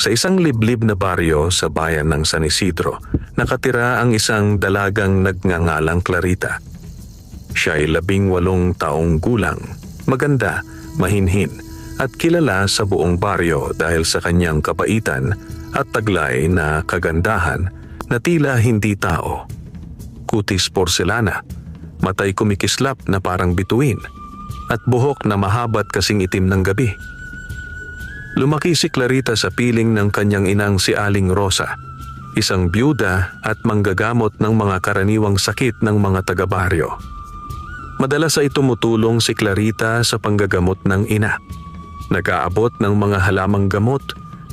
Sa isang liblib na baryo sa bayan ng San Isidro, nakatira ang isang dalagang nagngangalang Clarita. Siya ay 18 taong gulang, maganda, mahinhin, at kilala sa buong baryo dahil sa kanyang kabaitan at taglay na kagandahan na tila hindi tao. Kutis porselana, matay kumikislap na parang bituin, at buhok na mahabat kasing itim ng gabi. Lumaki si Clarita sa piling ng kanyang inang si Aling Rosa, isang byuda at manggagamot ng mga karaniwang sakit ng mga taga-baryo. Madalas ay tumutulong si Clarita sa panggagamot ng ina. Nag-aabot ng mga halamang gamot,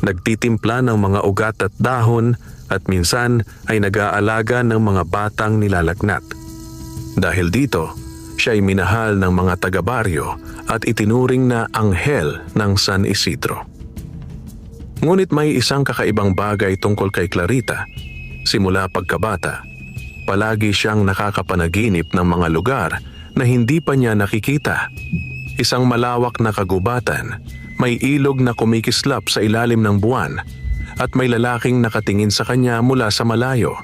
nagtitimpla ng mga ugat at dahon, at minsan ay nag-aalaga ng mga batang nilalagnat. Dahil dito, siya ay minahal ng mga taga-baryo at itinuring na anghel ng San Isidro. Ngunit may isang kakaibang bagay tungkol kay Clarita. Simula pagkabata, palagi siyang nakakapanaginip ng mga lugar na hindi pa niya nakikita. Isang malawak na kagubatan, may ilog na kumikislap sa ilalim ng buwan, at may lalaking nakatingin sa kanya mula sa malayo.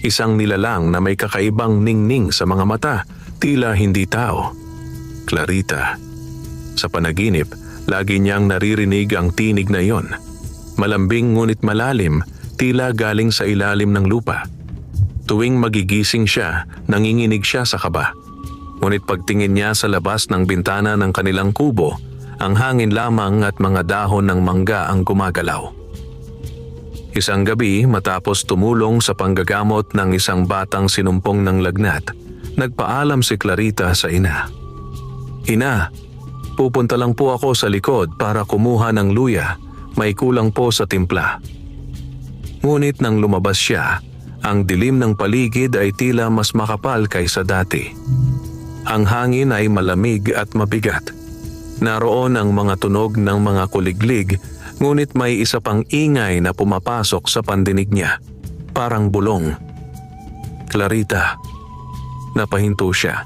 Isang nilalang na may kakaibang ningning sa mga mata, tila hindi tao. Clarita. Sa panaginip, lagi niyang naririnig ang tinig na iyon. Malambing ngunit malalim, tila galing sa ilalim ng lupa. Tuwing magigising siya, nanginginig siya sa kaba. Ngunit pagtingin niya sa labas ng bintana ng kanilang kubo, ang hangin lamang at mga dahon ng mangga ang gumagalaw. Isang gabi, matapos tumulong sa panggagamot ng isang batang sinumpong ng lagnat, nagpaalam si Clarita sa ina. "Ina, pupunta lang po ako sa likod para kumuha ng luya. May kulang po sa timpla." Ngunit nang lumabas siya, ang dilim ng paligid ay tila mas makapal kaysa dati. Ang hangin ay malamig at mabigat. Naroon ang mga tunog ng mga kuliglig, ngunit may isa pang ingay na pumapasok sa pandinig niya, parang bulong. "Clarita." Napahinto siya.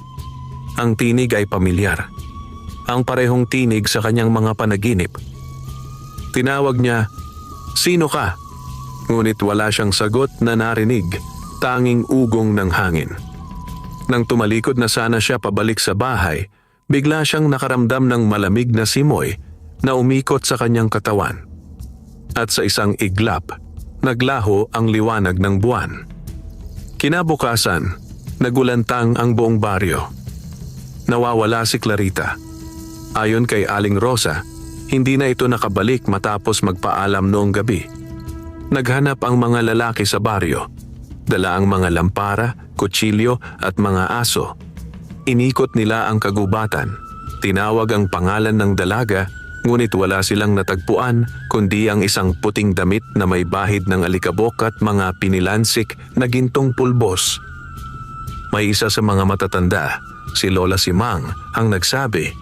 Ang tinig ay pamilyar. Ang parehong tinig sa kanyang mga panaginip. Tinawag niya, "Sino ka?" Ngunit wala siyang sagot na narinig, tanging ugong ng hangin. Nang tumalikod na sana siya pabalik sa bahay, bigla siyang nakaramdam ng malamig na simoy na umikot sa kanyang katawan. At sa isang iglap, naglaho ang liwanag ng buwan. Kinabukasan, nagulantang ang buong baryo. Nawawala si Clarita. Ayon kay Aling Rosa, hindi na ito nakabalik matapos magpaalam noong gabi. Naghanap ang mga lalaki sa baryo. Dala ang mga lampara, kutsilyo at mga aso. Inikot nila ang kagubatan. Tinawag ang pangalan ng dalaga, ngunit wala silang natagpuan kundi ang isang puting damit na may bahid ng alikabok at mga pinilansik na gintong pulbos. May isa sa mga matatanda, si Lola Simang, ang nagsabi,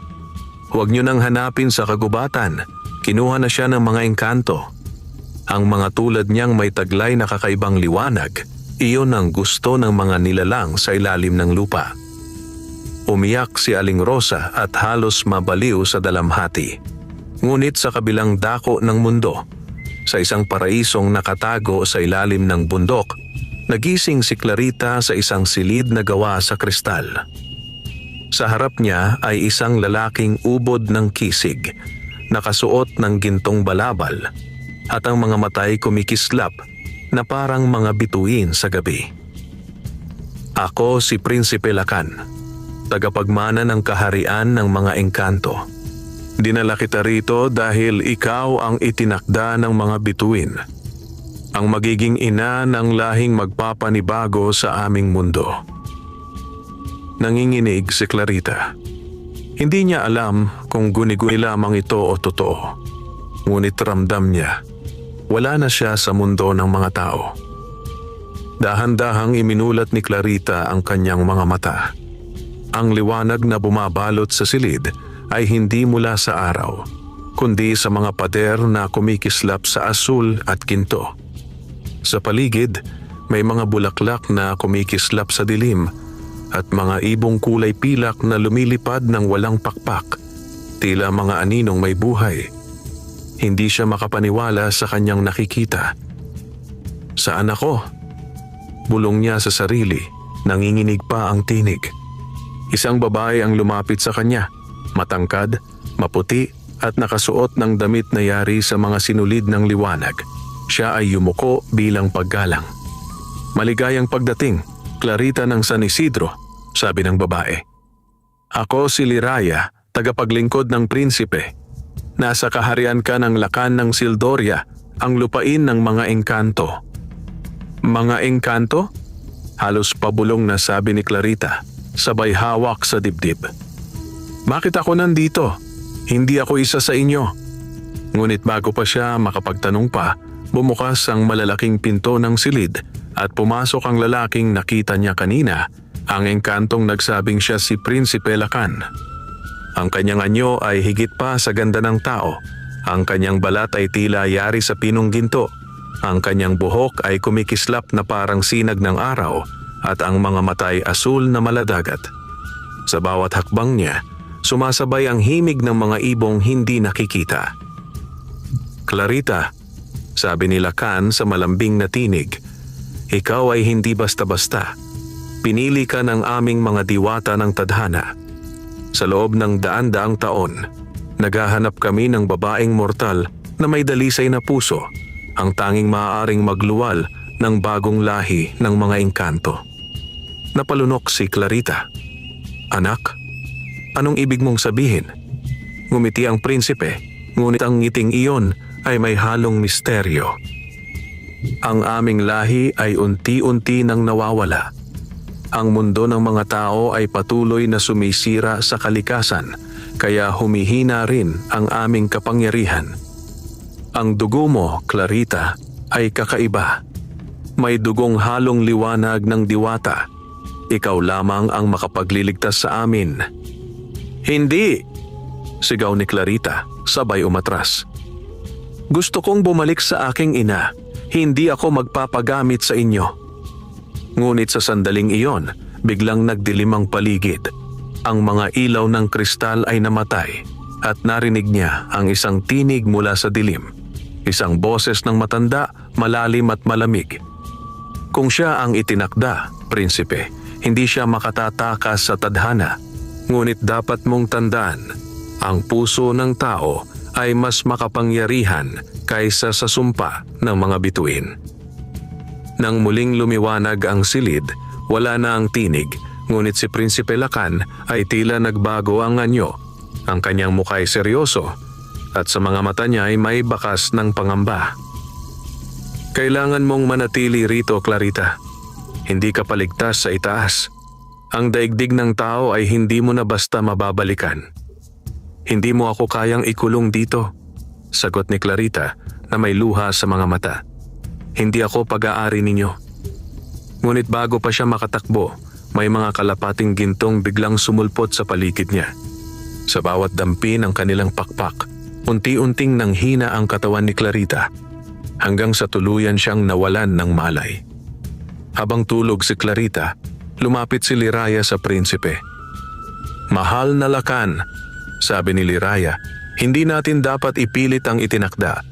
"Huwag niyo nang hanapin sa kagubatan. Kinuha na siya ng mga engkanto." Ang mga tulad niyang may taglay na kakaibang liwanag, iyon ang gusto ng mga nilalang sa ilalim ng lupa. Umiyak si Aling Rosa at halos mabaliw sa dalamhati. Ngunit sa kabilang dako ng mundo, sa isang paraisong nakatago sa ilalim ng bundok, nagising si Clarita sa isang silid na gawa sa kristal. Sa harap niya ay isang lalaking ubod ng kisig, nakasuot ng gintong balabal, at ang mga matay kumikislap na parang mga bituin sa gabi. "Ako si Prinsipe Lacan, tagapagmana ng kaharian ng mga engkanto. Dinala kita rito dahil ikaw ang itinakda ng mga bituin, ang magiging ina ng lahing magpapanibago sa aming mundo." Nanginginig si Clarita. Hindi niya alam kung guni-guni lamang ito o totoo. Ngunit ramdam niya, wala na siya sa mundo ng mga tao. Dahan-dahang iminulat ni Clarita ang kanyang mga mata. Ang liwanag na bumabalot sa silid ay hindi mula sa araw, kundi sa mga pader na kumikislap sa asul at ginto. Sa paligid, may mga bulaklak na kumikislap sa dilim at mga ibong kulay pilak na lumilipad ng walang pakpak, tila mga aninong may buhay. Hindi siya makapaniwala sa kanyang nakikita. Saan ako? Bulong niya sa sarili, nanginginig pa ang tinig. Isang babae ang lumapit sa kanya, matangkad, maputi at nakasuot ng damit na yari sa mga sinulid ng liwanag. Siya ay yumuko bilang paggalang. Maligayang pagdating, Clarita ng San Isidro, sabi ng babae. Ako si Liraya, tagapaglingkod ng prinsipe. Nasa kaharian ka ng Lakan ng Sildoria, ang lupain ng mga engkanto. Mga engkanto? Halos pabulong na sabi ni Clarita, sabay hawak sa dibdib. Bakit ako nandito? Hindi ako isa sa inyo. Ngunit bago pa siya makapagtanong pa, bumukas ang malalaking pinto ng silid at pumasok ang lalaking nakita niya kanina, ang engkantong nagsabing siya si Prinsipe Lakan. Ang kanyang anyo ay higit pa sa ganda ng tao. Ang kanyang balat ay tila yari sa pinong ginto. Ang kanyang buhok ay kumikislap na parang sinag ng araw at ang mga mata ay asul na maladagat. Sa bawat hakbang niya, sumasabay ang himig ng mga ibong hindi nakikita. Clarita, sabi ni Lakan sa malambing na tinig, ikaw ay hindi basta-basta. Pinili ka ng aming mga diwata ng tadhana. Sa loob ng daan-daang taon, naghahanap kami ng babaeng mortal na may dalisay na puso, ang tanging maaaring magluwal ng bagong lahi ng mga engkanto. Napalunok si Clarita. Anak, anong ibig mong sabihin? Ngumiti ang prinsipe, ngunit ang ngiting iyon ay may halong misteryo. Ang aming lahi ay unti-unti nang nawawala. Ang mundo ng mga tao ay patuloy na sumisira sa kalikasan, kaya humihina rin ang aming kapangyarihan. Ang dugo mo, Clarita, ay kakaiba. May dugong halong liwanag ng diwata. Ikaw lamang ang makapagliligtas sa amin. Hindi! Sigaw ni Clarita, sabay umatras. Gusto kong bumalik sa aking ina. Hindi ako magpapagamit sa inyo. Ngunit sa sandaling iyon, biglang nagdilim ang paligid. Ang mga ilaw ng kristal ay namatay at narinig niya ang isang tinig mula sa dilim. Isang boses ng matanda, malalim at malamig. Kung siya ang itinakda, prinsipe, hindi siya makatatakas sa tadhana. Ngunit dapat mong tandaan, ang puso ng tao ay mas makapangyarihan kaysa sa sumpa ng mga bituin. Nang muling lumiwanag ang silid, wala na ang tinig, ngunit si Prinsipe Lakan ay tila nagbago ang anyo. Ang kanyang mukha ay seryoso at sa mga mata niya ay may bakas ng pangamba. Kailangan mong manatili rito, Clarita. Hindi ka paligtas sa itaas. Ang daigdig ng tao ay hindi mo na basta mababalikan. Hindi mo ako kayang ikulong dito, sagot ni Clarita na may luha sa mga mata. Hindi ako pag-aari ninyo. Ngunit bago pa siya makatakbo, may mga kalapating gintong biglang sumulpot sa paligid niya. Sa bawat dampi ng kanilang pakpak, unti-unting nanghina ang katawan ni Clarita, hanggang sa tuluyan siyang nawalan ng malay. Habang tulog si Clarita, lumapit si Liraya sa prinsipe. Mahal na Lakan, sabi ni Liraya, hindi natin dapat ipilit ang itinakda.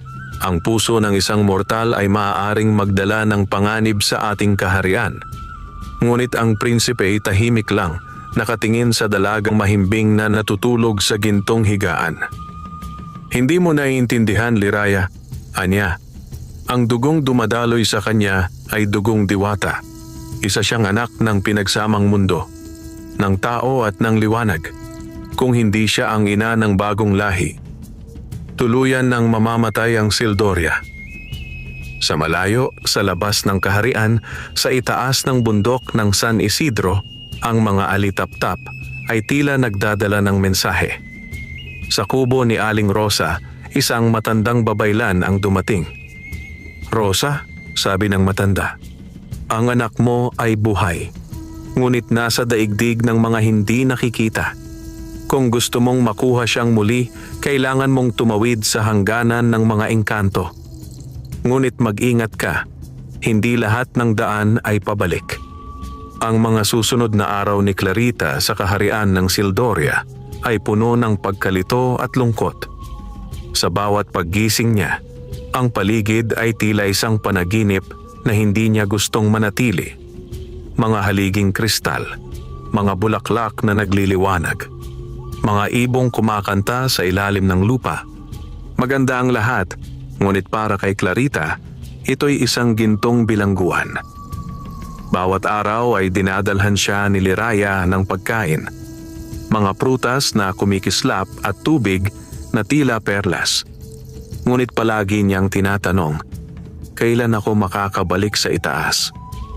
Ang puso ng isang mortal ay maaaring magdala ng panganib sa ating kaharian. Ngunit ang prinsipe ay tahimik lang, nakatingin sa dalagang mahimbing na natutulog sa gintong higaan. Hindi mo naiintindihan, Liraya. Anya, ang dugong dumadaloy sa kanya ay dugong diwata. Isa siyang anak ng pinagsamang mundo, ng tao at ng liwanag. Kung hindi siya ang ina ng bagong lahi, tuluyan ng mamamatay ang Sildoria. Sa malayo, sa labas ng kaharian, sa itaas ng bundok ng San Isidro, ang mga alitap-tap ay tila nagdadala ng mensahe. Sa kubo ni Aling Rosa, isang matandang babaylan ang dumating. Rosa, sabi ng matanda, ang anak mo ay buhay, ngunit nasa daigdig ng mga hindi nakikita. Kung gusto mong makuha siyang muli, kailangan mong tumawid sa hangganan ng mga engkanto. Ngunit mag-ingat ka, hindi lahat ng daan ay pabalik. Ang mga susunod na araw ni Clarita sa kaharian ng Sildoria ay puno ng pagkalito at lungkot. Sa bawat paggising niya, ang paligid ay tila isang panaginip na hindi niya gustong manatili. Mga haliging kristal, mga bulaklak na nagliliwanag, mga ibong kumakanta sa ilalim ng lupa. Maganda ang lahat, ngunit para kay Clarita, ito'y isang gintong bilangguan. Bawat araw ay dinadalhan siya ni Liraya ng pagkain, mga prutas na kumikislap at tubig na tila perlas. Ngunit palagi niyang tinatanong, kailan ako makakabalik sa itaas?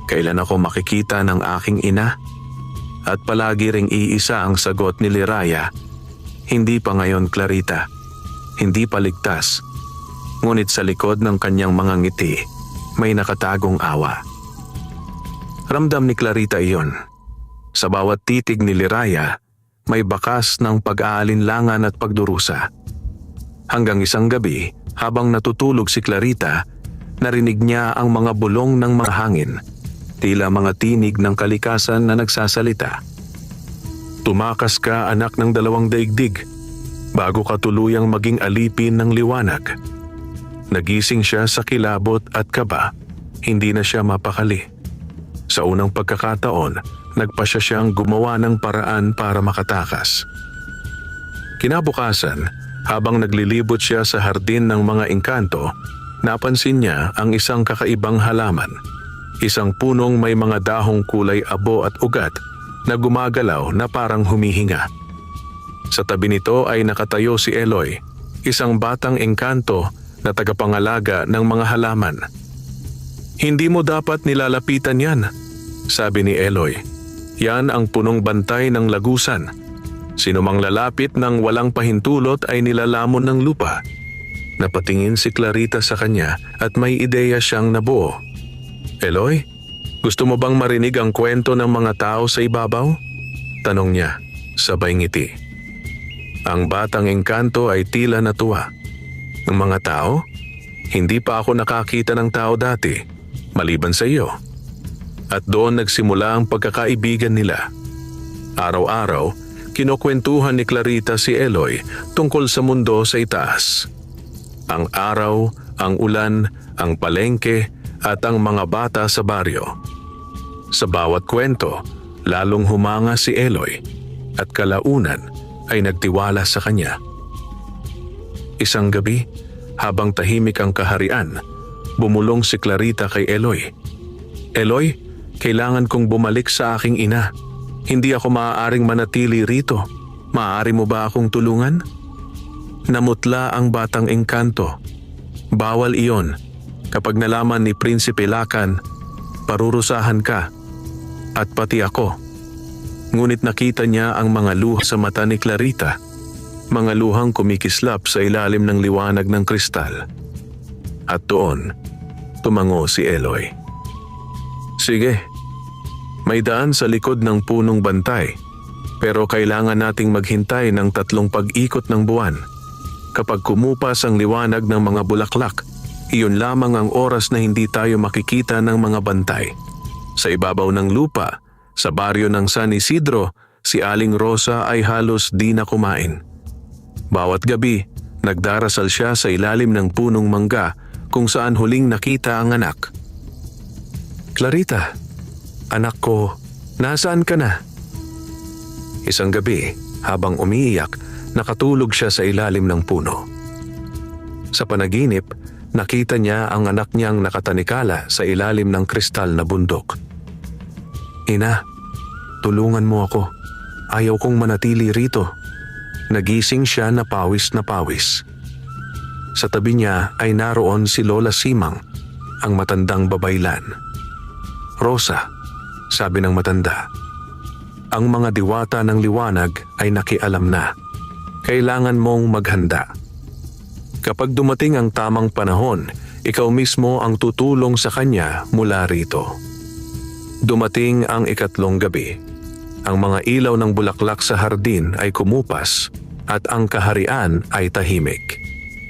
Kailan ako makikita ng aking ina? At palagi ring iisa ang sagot ni Liraya, hindi pa ngayon, Clarita. Hindi pa ligtas. Ngunit sa likod ng kanyang mga ngiti, may nakatagong awa. Ramdam ni Clarita iyon. Sa bawat titig ni Liraya, may bakas ng pag-aalinlangan at pagdurusa. Hanggang isang gabi, habang natutulog si Clarita, narinig niya ang mga bulong ng mga hangin, tila mga tinig ng kalikasan na nagsasalita. Tumakas ka, anak ng dalawang daigdig, bago ka tuluyang maging alipin ng liwanag. Nagising siya sa kilabot at kaba, hindi na siya mapakali. Sa unang pagkakataon, nagpasya siyang gumawa ng paraan para makatakas. Kinabukasan, habang naglilibot siya sa hardin ng mga engkanto, napansin niya ang isang kakaibang halaman. Isang punong may mga dahong kulay abo at ugat na gumagalaw na parang humihinga. Sa tabi nito ay nakatayo si Eloy, isang batang engkanto na tagapangalaga ng mga halaman. Hindi mo dapat nilalapitan yan, sabi ni Eloy. Yan ang punong bantay ng lagusan. Sino mang lalapit ng walang pahintulot ay nilalamon ng lupa. Napatingin si Clarita sa kanya at may ideya siyang nabuo. Eloy, gusto mo bang marinig ang kwento ng mga tao sa ibabaw? Tanong niya, sabay ngiti. Ang batang engkanto ay tila natuwa. Ang mga tao? Hindi pa ako nakakita ng tao dati, maliban sa iyo. At doon nagsimula ang pagkakaibigan nila. Araw-araw, kinukwentuhan ni Clarita si Eloy tungkol sa mundo sa itaas. Ang araw, ang ulan, ang palengke, at ang mga bata sa baryo. Sa bawat kwento, lalong humanga si Eloy at kalaunan ay nagtiwala sa kanya. Isang gabi, habang tahimik ang kaharian, bumulong si Clarita kay Eloy. Eloy, kailangan kong bumalik sa aking ina. Hindi ako maaaring manatili rito. Maaari mo ba akong tulungan? Namutla ang batang engkanto. Bawal iyon. Kapag nalaman ni Prinsipe Lakan, parurusahan ka. At pati ako. Ngunit nakita niya ang mga luha sa mata ni Clarita. Mga luhang kumikislap sa ilalim ng liwanag ng kristal. At doon, tumango si Eloy. Sige, may daan sa likod ng punong bantay, pero kailangan nating maghintay ng 3 pag-ikot ng buwan. Kapag kumupas ang liwanag ng mga bulaklak, iyon lamang ang oras na hindi tayo makikita ng mga bantay. Sa ibabaw ng lupa, sa baryo ng San Isidro, si Aling Rosa ay halos di na kumain. Bawat gabi, nagdarasal siya sa ilalim ng punong mangga kung saan huling nakita ang anak. Clarita, anak ko, nasaan ka na? Isang gabi, habang umiiyak, nakatulog siya sa ilalim ng puno. Sa panaginip, nakita niya ang anak niyang nakatanikala sa ilalim ng kristal na bundok. Ina, tulungan mo ako. Ayaw kong manatili rito. Nagising siya na pawis na pawis. Sa tabi niya ay naroon si Lola Simang, ang matandang babaylan. Rosa, sabi ng matanda, ang mga diwata ng liwanag ay nakialam na. Kailangan mong maghanda. Kapag dumating ang tamang panahon, ikaw mismo ang tutulong sa kanya mula rito. Dumating ang 3 gabi. Ang mga ilaw ng bulaklak sa hardin ay kumupas at ang kaharian ay tahimik.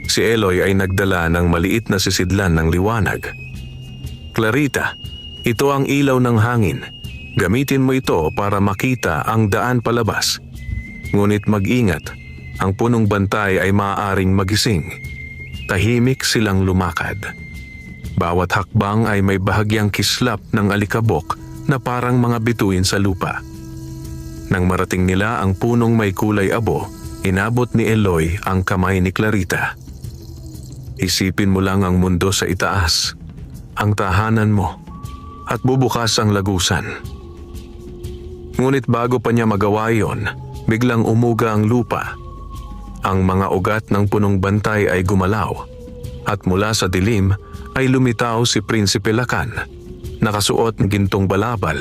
Si Eloy ay nagdala ng maliit na sisidlan ng liwanag. Clarita, ito ang ilaw ng hangin. Gamitin mo ito para makita ang daan palabas. Ngunit mag-ingat, ang punong bantay ay maaaring magising. Tahimik silang lumakad. Bawat hakbang ay may bahagyang kislap ng alikabok na parang mga bituin sa lupa. Nang marating nila ang punong may kulay abo, inabot ni Eloy ang kamay ni Clarita. Isipin mo lang ang mundo sa itaas, ang tahanan mo, at bubukas ang lagusan. Ngunit bago pa niya magawa yon, biglang umuga ang lupa. Ang mga ugat ng punong bantay ay gumalaw, at mula sa dilim ay lumitaw si Prinsipe Lacan, nakasuot ng gintong balabal,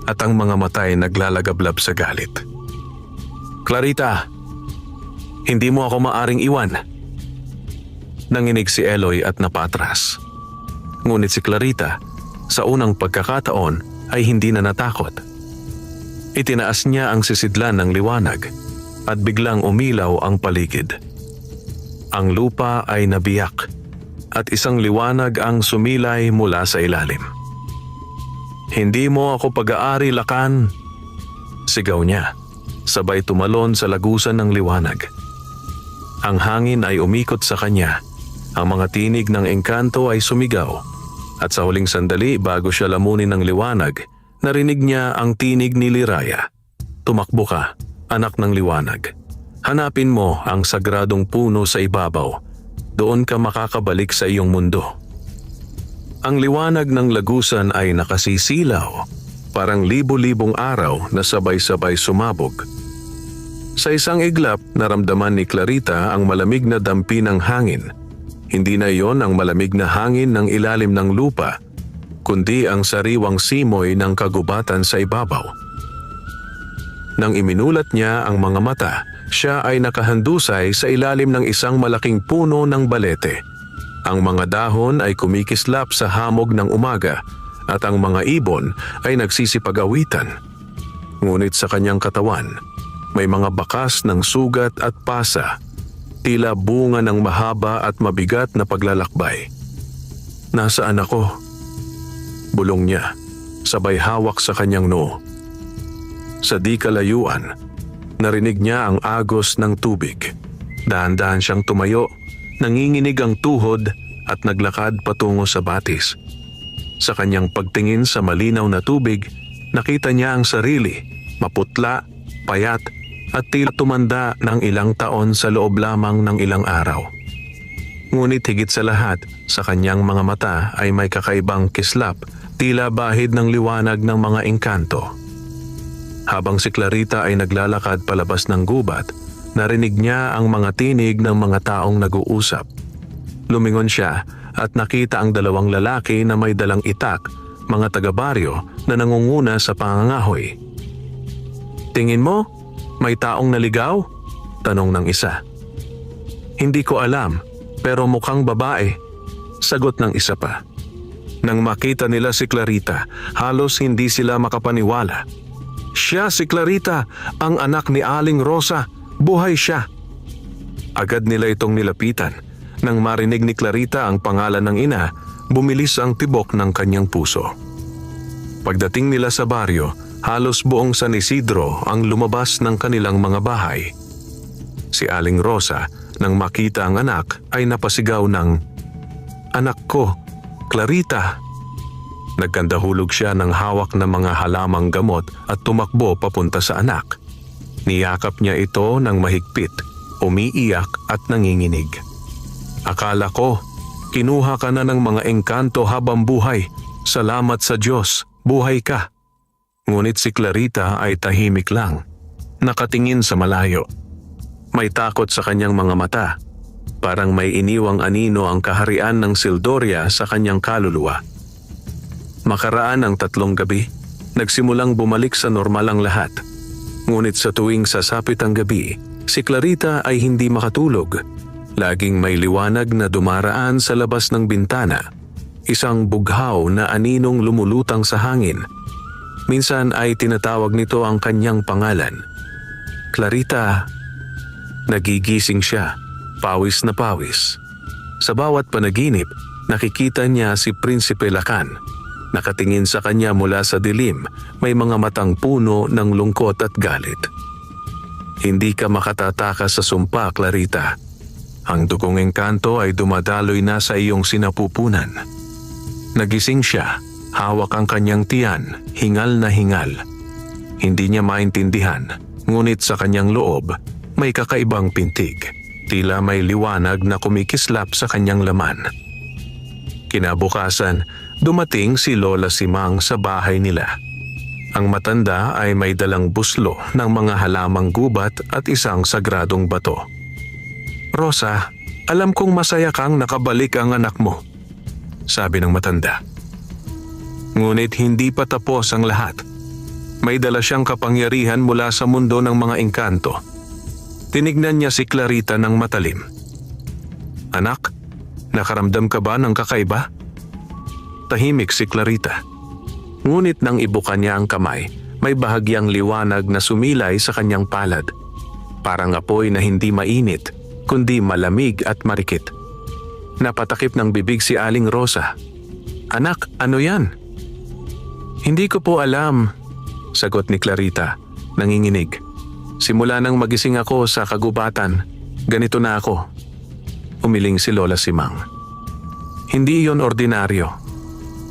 at ang mga mata ay naglalagablab sa galit. "Clarita, hindi mo ako maaring iwan." Nanginig si Eloy at napatras. Ngunit si Clarita, sa unang pagkakataon ay hindi na natakot. Itinaas niya ang sisidlan ng liwanag at biglang umilaw ang paligid. Ang lupa ay nabiyak at isang liwanag ang sumilay mula sa ilalim. "Hindi mo ako pag-aari, Lacan!" sigaw niya, sabay tumalon sa lagusan ng liwanag. Ang hangin ay umikot sa kanya, ang mga tinig ng engkanto ay sumigaw, at sa huling sandali bago siya lamunin ng liwanag, narinig niya ang tinig ni Liraya. "Tumakbo ka, anak ng liwanag. Hanapin mo ang sagradong puno sa ibabaw. Doon ka makakabalik sa iyong mundo." Ang liwanag ng lagusan ay nakasisilaw, parang libo-libong araw na sabay-sabay sumabog. Sa isang iglap, naramdaman ni Clarita ang malamig na dampi ng hangin. Hindi na iyon ang malamig na hangin ng ilalim ng lupa, kundi ang sariwang simoy ng kagubatan sa ibabaw. Nang iminulat niya ang mga mata, siya ay nakahandusay sa ilalim ng isang malaking puno ng balete. Ang mga dahon ay kumikislap sa hamog ng umaga at ang mga ibon ay nagsisipag-awitan. Ngunit sa kanyang katawan, may mga bakas ng sugat at pasa, tila bunga ng mahaba at mabigat na paglalakbay. "Nasaan ako?" bulong niya, sabay hawak sa kanyang noo. Sa di kalayuan, narinig niya ang agos ng tubig. Dahan-dahan siyang tumayo, nanginginig ang tuhod at naglakad patungo sa batis. Sa kanyang pagtingin sa malinaw na tubig, nakita niya ang sarili, maputla, payat at tila tumanda ng ilang taon sa loob lamang ng ilang araw. Ngunit higit sa lahat, sa kanyang mga mata ay may kakaibang kislap, tila bahid ng liwanag ng mga engkanto. Habang si Clarita ay naglalakad palabas ng gubat, narinig niya ang mga tinig ng mga taong nag-uusap. Lumingon siya at nakita ang dalawang lalaki na may dalang itak, mga taga-baryo na nangunguna sa pangangahoy. "Tingin mo, may taong naligaw?" tanong ng isa. "Hindi ko alam, pero mukhang babae," sagot ng isa pa. Nang makita nila si Clarita, halos hindi sila makapaniwala. "Siya si Clarita, ang anak ni Aling Rosa. Buhay siya!" Agad nila itong nilapitan. Nang marinig ni Clarita ang pangalan ng ina, bumilis ang tibok ng kanyang puso. Pagdating nila sa baryo, halos buong San Isidro ang lumabas ng kanilang mga bahay. Si Aling Rosa, nang makita ang anak, ay napasigaw ng, "Anak ko, Clarita!" Nagkandahulog siya ng hawak ng mga halamang gamot at tumakbo papunta sa anak. Niyakap niya ito ng mahigpit, umiiyak at nanginginig. "Akala ko, kinuha ka na ng mga engkanto habang buhay. Salamat sa Diyos, buhay ka." Ngunit si Clarita ay tahimik lang, nakatingin sa malayo. May takot sa kanyang mga mata, parang may iniwang anino ang kaharian ng Sildoria sa kanyang kaluluwa. Makaraan ang 3 gabi, nagsimulang bumalik sa normal ang lahat. Ngunit sa tuwing sasapit ang gabi, si Clarita ay hindi makatulog. Laging may liwanag na dumaraan sa labas ng bintana, isang bughaw na aninong lumulutang sa hangin. Minsan ay tinatawag nito ang kanyang pangalan. "Clarita." Nagigising siya, pawis na pawis. Sa bawat panaginip, nakikita niya si Prinsipe Lacan. Nakatingin sa kanya mula sa dilim, may mga matang puno ng lungkot at galit. Hindi ka makatatakas sa sumpa, Clarita. Ang dugong engkanto ay dumadaloy na sa iyong sinapupunan. Nagising siya, hawak ang kanyang tiyan, hingal na hingal. Hindi niya maintindihan, ngunit sa kanyang loob, may kakaibang pintig. Tila may liwanag na kumikislap sa kanyang laman. Kinabukasan, dumating si Lola Simang sa bahay nila. Ang matanda ay may dalang buslo ng mga halamang gubat at isang sagradong bato. "Rosa, alam kong masaya kang nakabalik ang anak mo," sabi ng matanda. Ngunit hindi pa tapos ang lahat. May dala siyang kapangyarihan mula sa mundo ng mga engkanto. Tinignan niya si Clarita ng matalim. "Anak, nakaramdam ka ba ng kakaiba?" Tahimik si Clarita. Ngunit nang ibuka niya ang kamay, may bahagyang liwanag na sumilay sa kanyang palad. Parang apoy na hindi mainit, kundi malamig at marikit. Napatakip ng bibig si Aling Rosa. "Anak, ano yan?" "Hindi ko po alam," sagot ni Clarita, nanginginig. "Simula nang magising ako sa kagubatan, ganito na ako." Umiling si Lola Simang. "Hindi iyon ordinaryo.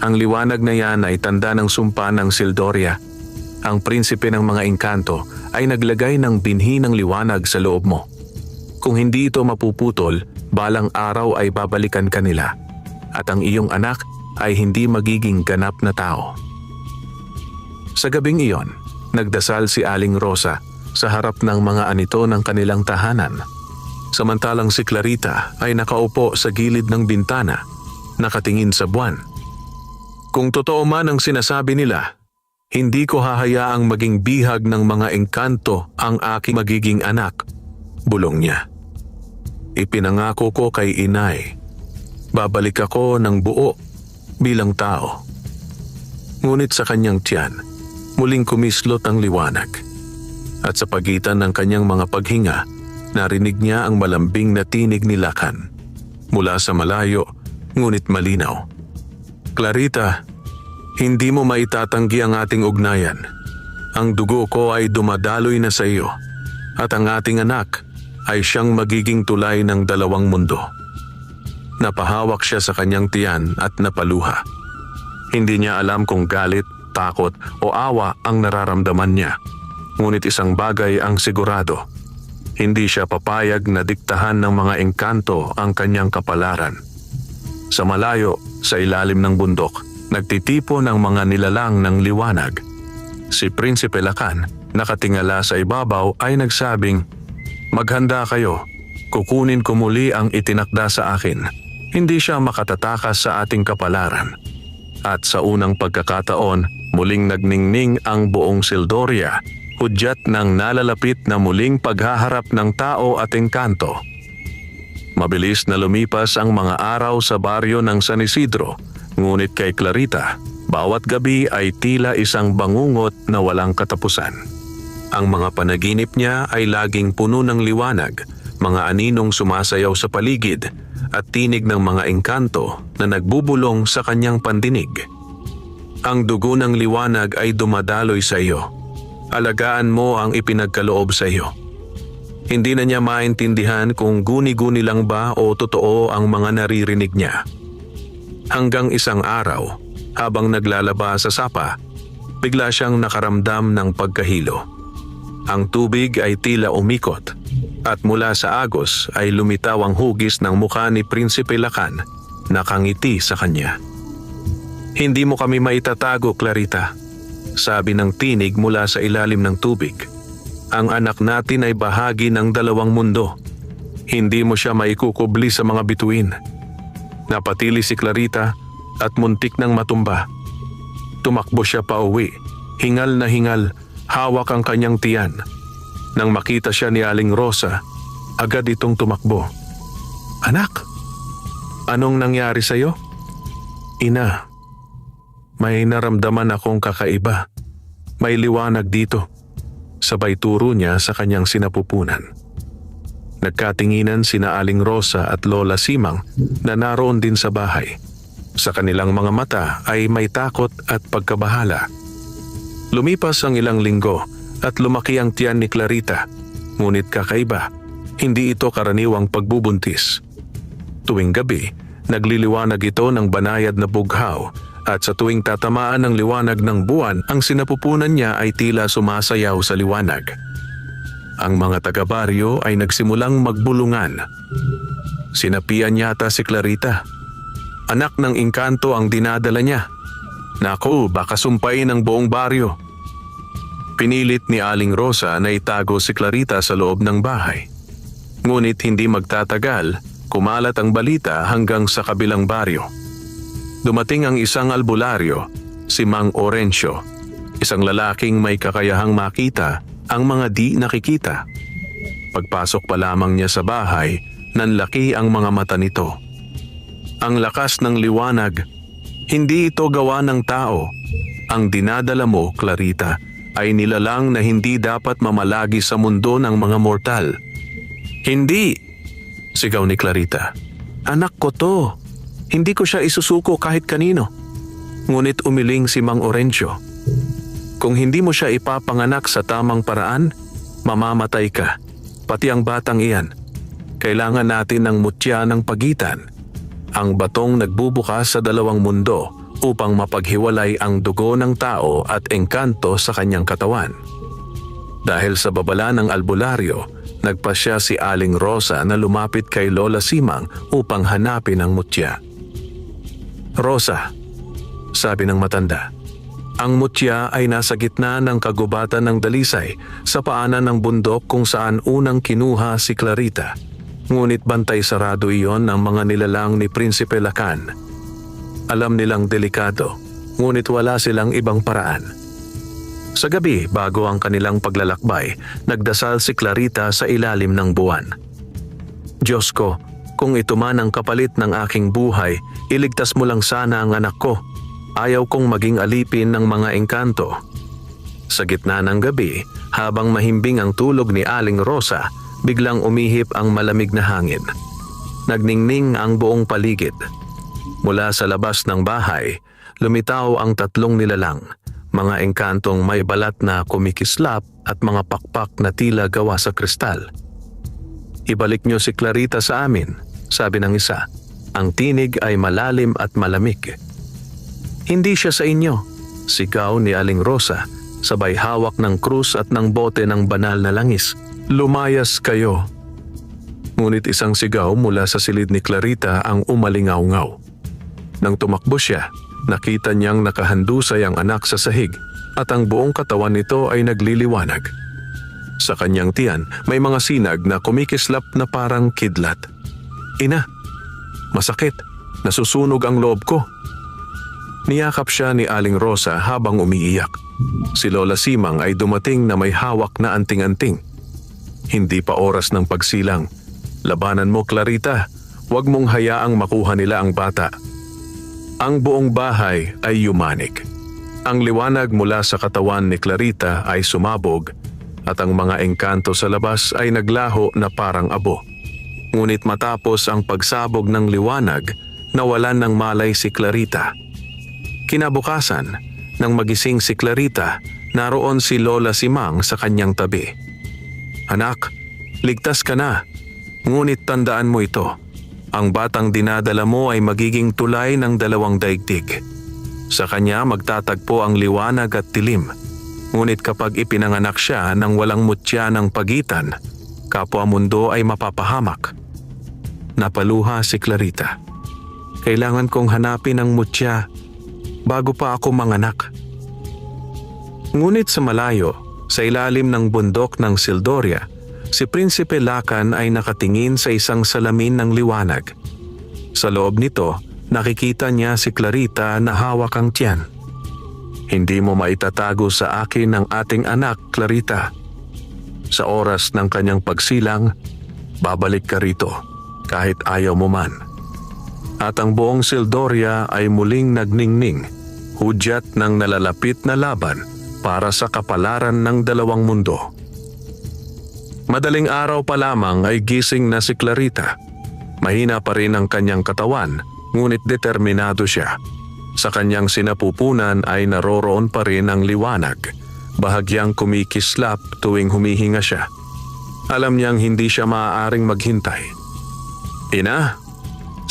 Ang liwanag na yan ay tanda ng sumpa ng Sildoria. Ang prinsipe ng mga engkanto ay naglagay ng binhi ng liwanag sa loob mo. Kung hindi ito mapuputol, balang araw ay babalikan ka nila. At ang iyong anak ay hindi magiging ganap na tao." Sa gabing iyon, nagdasal si Aling Rosa sa harap ng mga anito ng kanilang tahanan. Samantalang si Clarita ay nakaupo sa gilid ng bintana, nakatingin sa buwan. "Kung totoo man ang sinasabi nila, hindi ko hahayaang maging bihag ng mga engkanto ang aking magiging anak," bulong niya. "Ipinangako ko kay inay, babalik ako ng buo bilang tao." Ngunit sa kanyang tiyan, muling kumislot ang liwanag. At sa pagitan ng kanyang mga paghinga, narinig niya ang malambing na tinig ni Lakan. Mula sa malayo, ngunit malinaw. "Clarita, hindi mo maitatanggi ang ating ugnayan. Ang dugo ko ay dumadaloy na sa iyo, at ang ating anak ay siyang magiging tulay ng dalawang mundo." Napahawak siya sa kanyang tiyan at napaluha. Hindi niya alam kung galit, takot o awa ang nararamdaman niya. Ngunit isang bagay ang sigurado. Hindi siya papayag na diktahan ng mga engkanto ang kanyang kapalaran. Sa malayo, sa ilalim ng bundok, nagtitipo ng mga nilalang ng liwanag. Si Prinsipe Lakan, nakatingala sa ibabaw, ay nagsabing, "Maghanda kayo, kukunin ko muli ang itinakda sa akin. Hindi siya makatatakas sa ating kapalaran." At sa unang pagkakataon, muling nagningning ang buong Sildoria, hudyat ng nalalapit na muling paghaharap ng tao at engkanto. Mabilis na lumipas ang mga araw sa baryo ng San Isidro, ngunit kay Clarita, bawat gabi ay tila isang bangungot na walang katapusan. Ang mga panaginip niya ay laging puno ng liwanag, mga aninong sumasayaw sa paligid, at tinig ng mga engkanto na nagbubulong sa kanyang pandinig. Ang dugo ng liwanag ay dumadaloy sa iyo. Alagaan mo ang ipinagkaloob sa iyo. Hindi na niya maintindihan kung guni-guni lang ba o totoo ang mga naririnig niya. Hanggang isang araw, habang naglalaba sa sapa, bigla siyang nakaramdam ng pagkahilo. Ang tubig ay tila umikot, at mula sa agos ay lumitaw ang hugis ng mukha ni Prinsipe Lakan, nakangiti sa kanya. "Hindi mo kami maitatago, Clarita," sabi ng tinig mula sa ilalim ng tubig. "Ang anak natin ay bahagi ng dalawang mundo. Hindi mo siya maikukubli sa mga bituin." Napatili si Clarita at muntik ng matumba. Tumakbo siya pa uwi, hingal na hingal, hawak ang kanyang tiyan. Nang makita siya ni Aling Rosa, agad itong tumakbo. "Anak, anong nangyari sa'yo?" "Ina, may naramdaman akong kakaiba. May liwanag dito," sabay turo niya sa kanyang sinapupunan. Nagkatinginan sina Aling Rosa at Lola Simang na naroon din sa bahay. Sa kanilang mga mata ay may takot at pagkabahala. Lumipas ang ilang linggo at lumaki ang tiyan ni Clarita, ngunit kakaiba. Hindi ito karaniwang pagbubuntis. Tuwing gabi, nagliliwanag ito ng banayad na bughaw at sa tuwing tatamaan ng liwanag ng buwan, ang sinapupunan niya ay tila sumasayaw sa liwanag. Ang mga taga-baryo ay nagsimulang magbulungan. Sinapian yata si Clarita. Anak ng engkanto ang dinadala niya. Naku, baka sumpain ng buong baryo. Pinilit ni Aling Rosa na itago si Clarita sa loob ng bahay. Ngunit hindi magtatagal, kumalat ang balita hanggang sa kabilang baryo. Dumating ang isang albularyo, si Mang Orencio, isang lalaking may kakayahang makita ang mga di nakikita. Pagpasok pa lamang niya sa bahay, nanlaki ang mga mata nito. Ang lakas ng liwanag, hindi ito gawa ng tao. Ang dinadala mo, Clarita, ay nilalang na hindi dapat mamalagi sa mundo ng mga mortal. Hindi! Sigaw ni Clarita. Anak ko to. Hindi ko siya isusuko kahit kanino. Ngunit umiling si Mang Orencio. Kung hindi mo siya ipapanganak sa tamang paraan, mamamatay ka. Pati ang batang iyan. Kailangan natin ng mutya ng pagitan. Ang batong nagbubukas sa dalawang mundo upang mapaghiwalay ang dugo ng tao at engkanto sa kanyang katawan. Dahil sa babala ng albularyo, nagpasya si Aling Rosa na lumapit kay Lola Simang upang hanapin ang mutya. Rosa, sabi ng matanda, ang mutya ay nasa gitna ng kagubatan ng dalisay sa paanan ng bundok kung saan unang kinuha si Clarita. Ngunit bantay sarado iyon ng mga nilalang ni Prinsipe Lacan. Alam nilang delikado, ngunit wala silang ibang paraan. Sa gabi, bago ang kanilang paglalakbay, nagdasal si Clarita sa ilalim ng buwan. Diyos ko, kung ito man ang kapalit ng aking buhay, iligtas mo lang sana ang anak ko. Ayaw kong maging alipin ng mga engkanto. Sa gitna ng gabi, habang mahimbing ang tulog ni Aling Rosa, biglang umihip ang malamig na hangin. Nagningning ang buong paligid. Mula sa labas ng bahay, lumitaw ang tatlong nilalang, mga engkantong may balat na kumikislap at mga pakpak na tila gawa sa kristal. Ibalik niyo si Clarita sa amin, sabi ng isa. Ang tinig ay malalim at malamig. Hindi siya sa inyo, sigaw ni Aling Rosa, sabay hawak ng krus at ng bote ng banal na langis. Lumayas kayo. Ngunit isang sigaw mula sa silid ni Clarita ang umalingaw-ngaw. Nang tumakbo siya, nakita niyang nakahandusay ang anak sa sahig at ang buong katawan nito ay nagliliwanag. Sa kanyang tiyan may mga sinag na kumikislap na parang kidlat. Ina, masakit, nasusunog ang loob ko. Niyakap siya ni Aling Rosa habang umiiyak. Si Lola Simang ay dumating na may hawak na anting-anting. Hindi pa oras ng pagsilang. Labanan mo, Clarita. Huwag mong hayaang makuha nila ang bata. Ang buong bahay ay yumanik. Ang liwanag mula sa katawan ni Clarita ay sumabog at ang mga engkanto sa labas ay naglaho na parang abo. Ngunit matapos ang pagsabog ng liwanag, nawalan ng malay si Clarita. Kinabukasan, nang magising si Clarita, naroon si Lola Simang sa kanyang tabi. Anak, ligtas ka na. Ngunit tandaan mo ito. Ang batang dinadala mo ay magiging tulay ng dalawang daigdig. Sa kanya magtatagpo ang liwanag at dilim. Ngunit kapag ipinanganak siya nang walang mutya ng pagitan, kapwa mundo ay mapapahamak. Napaluha si Clarita. Kailangan kong hanapin ang mutya bago pa ako manganak. Ngunit sa malayo, sa ilalim ng bundok ng Sildoria, si Prinsipe Lacan ay nakatingin sa isang salamin ng liwanag. Sa loob nito, nakikita niya si Clarita na hawak ang tiyan. Hindi mo maitatago sa akin ang ating anak, Clarita. Sa oras ng kanyang pagsilang, babalik ka rito kahit ayaw mo man. At ang buong Sildoria ay muling nagningning, hudyat ng nalalapit na laban para sa kapalaran ng dalawang mundo. Madaling araw pa lamang ay gising na si Clarita. Mahina pa rin ang kanyang katawan, ngunit determinado siya. Sa kanyang sinapupunan ay naroroon pa rin ang liwanag, bahagyang kumikislap tuwing humihinga siya. Alam niyang hindi siya maaaring maghintay. "Ina,"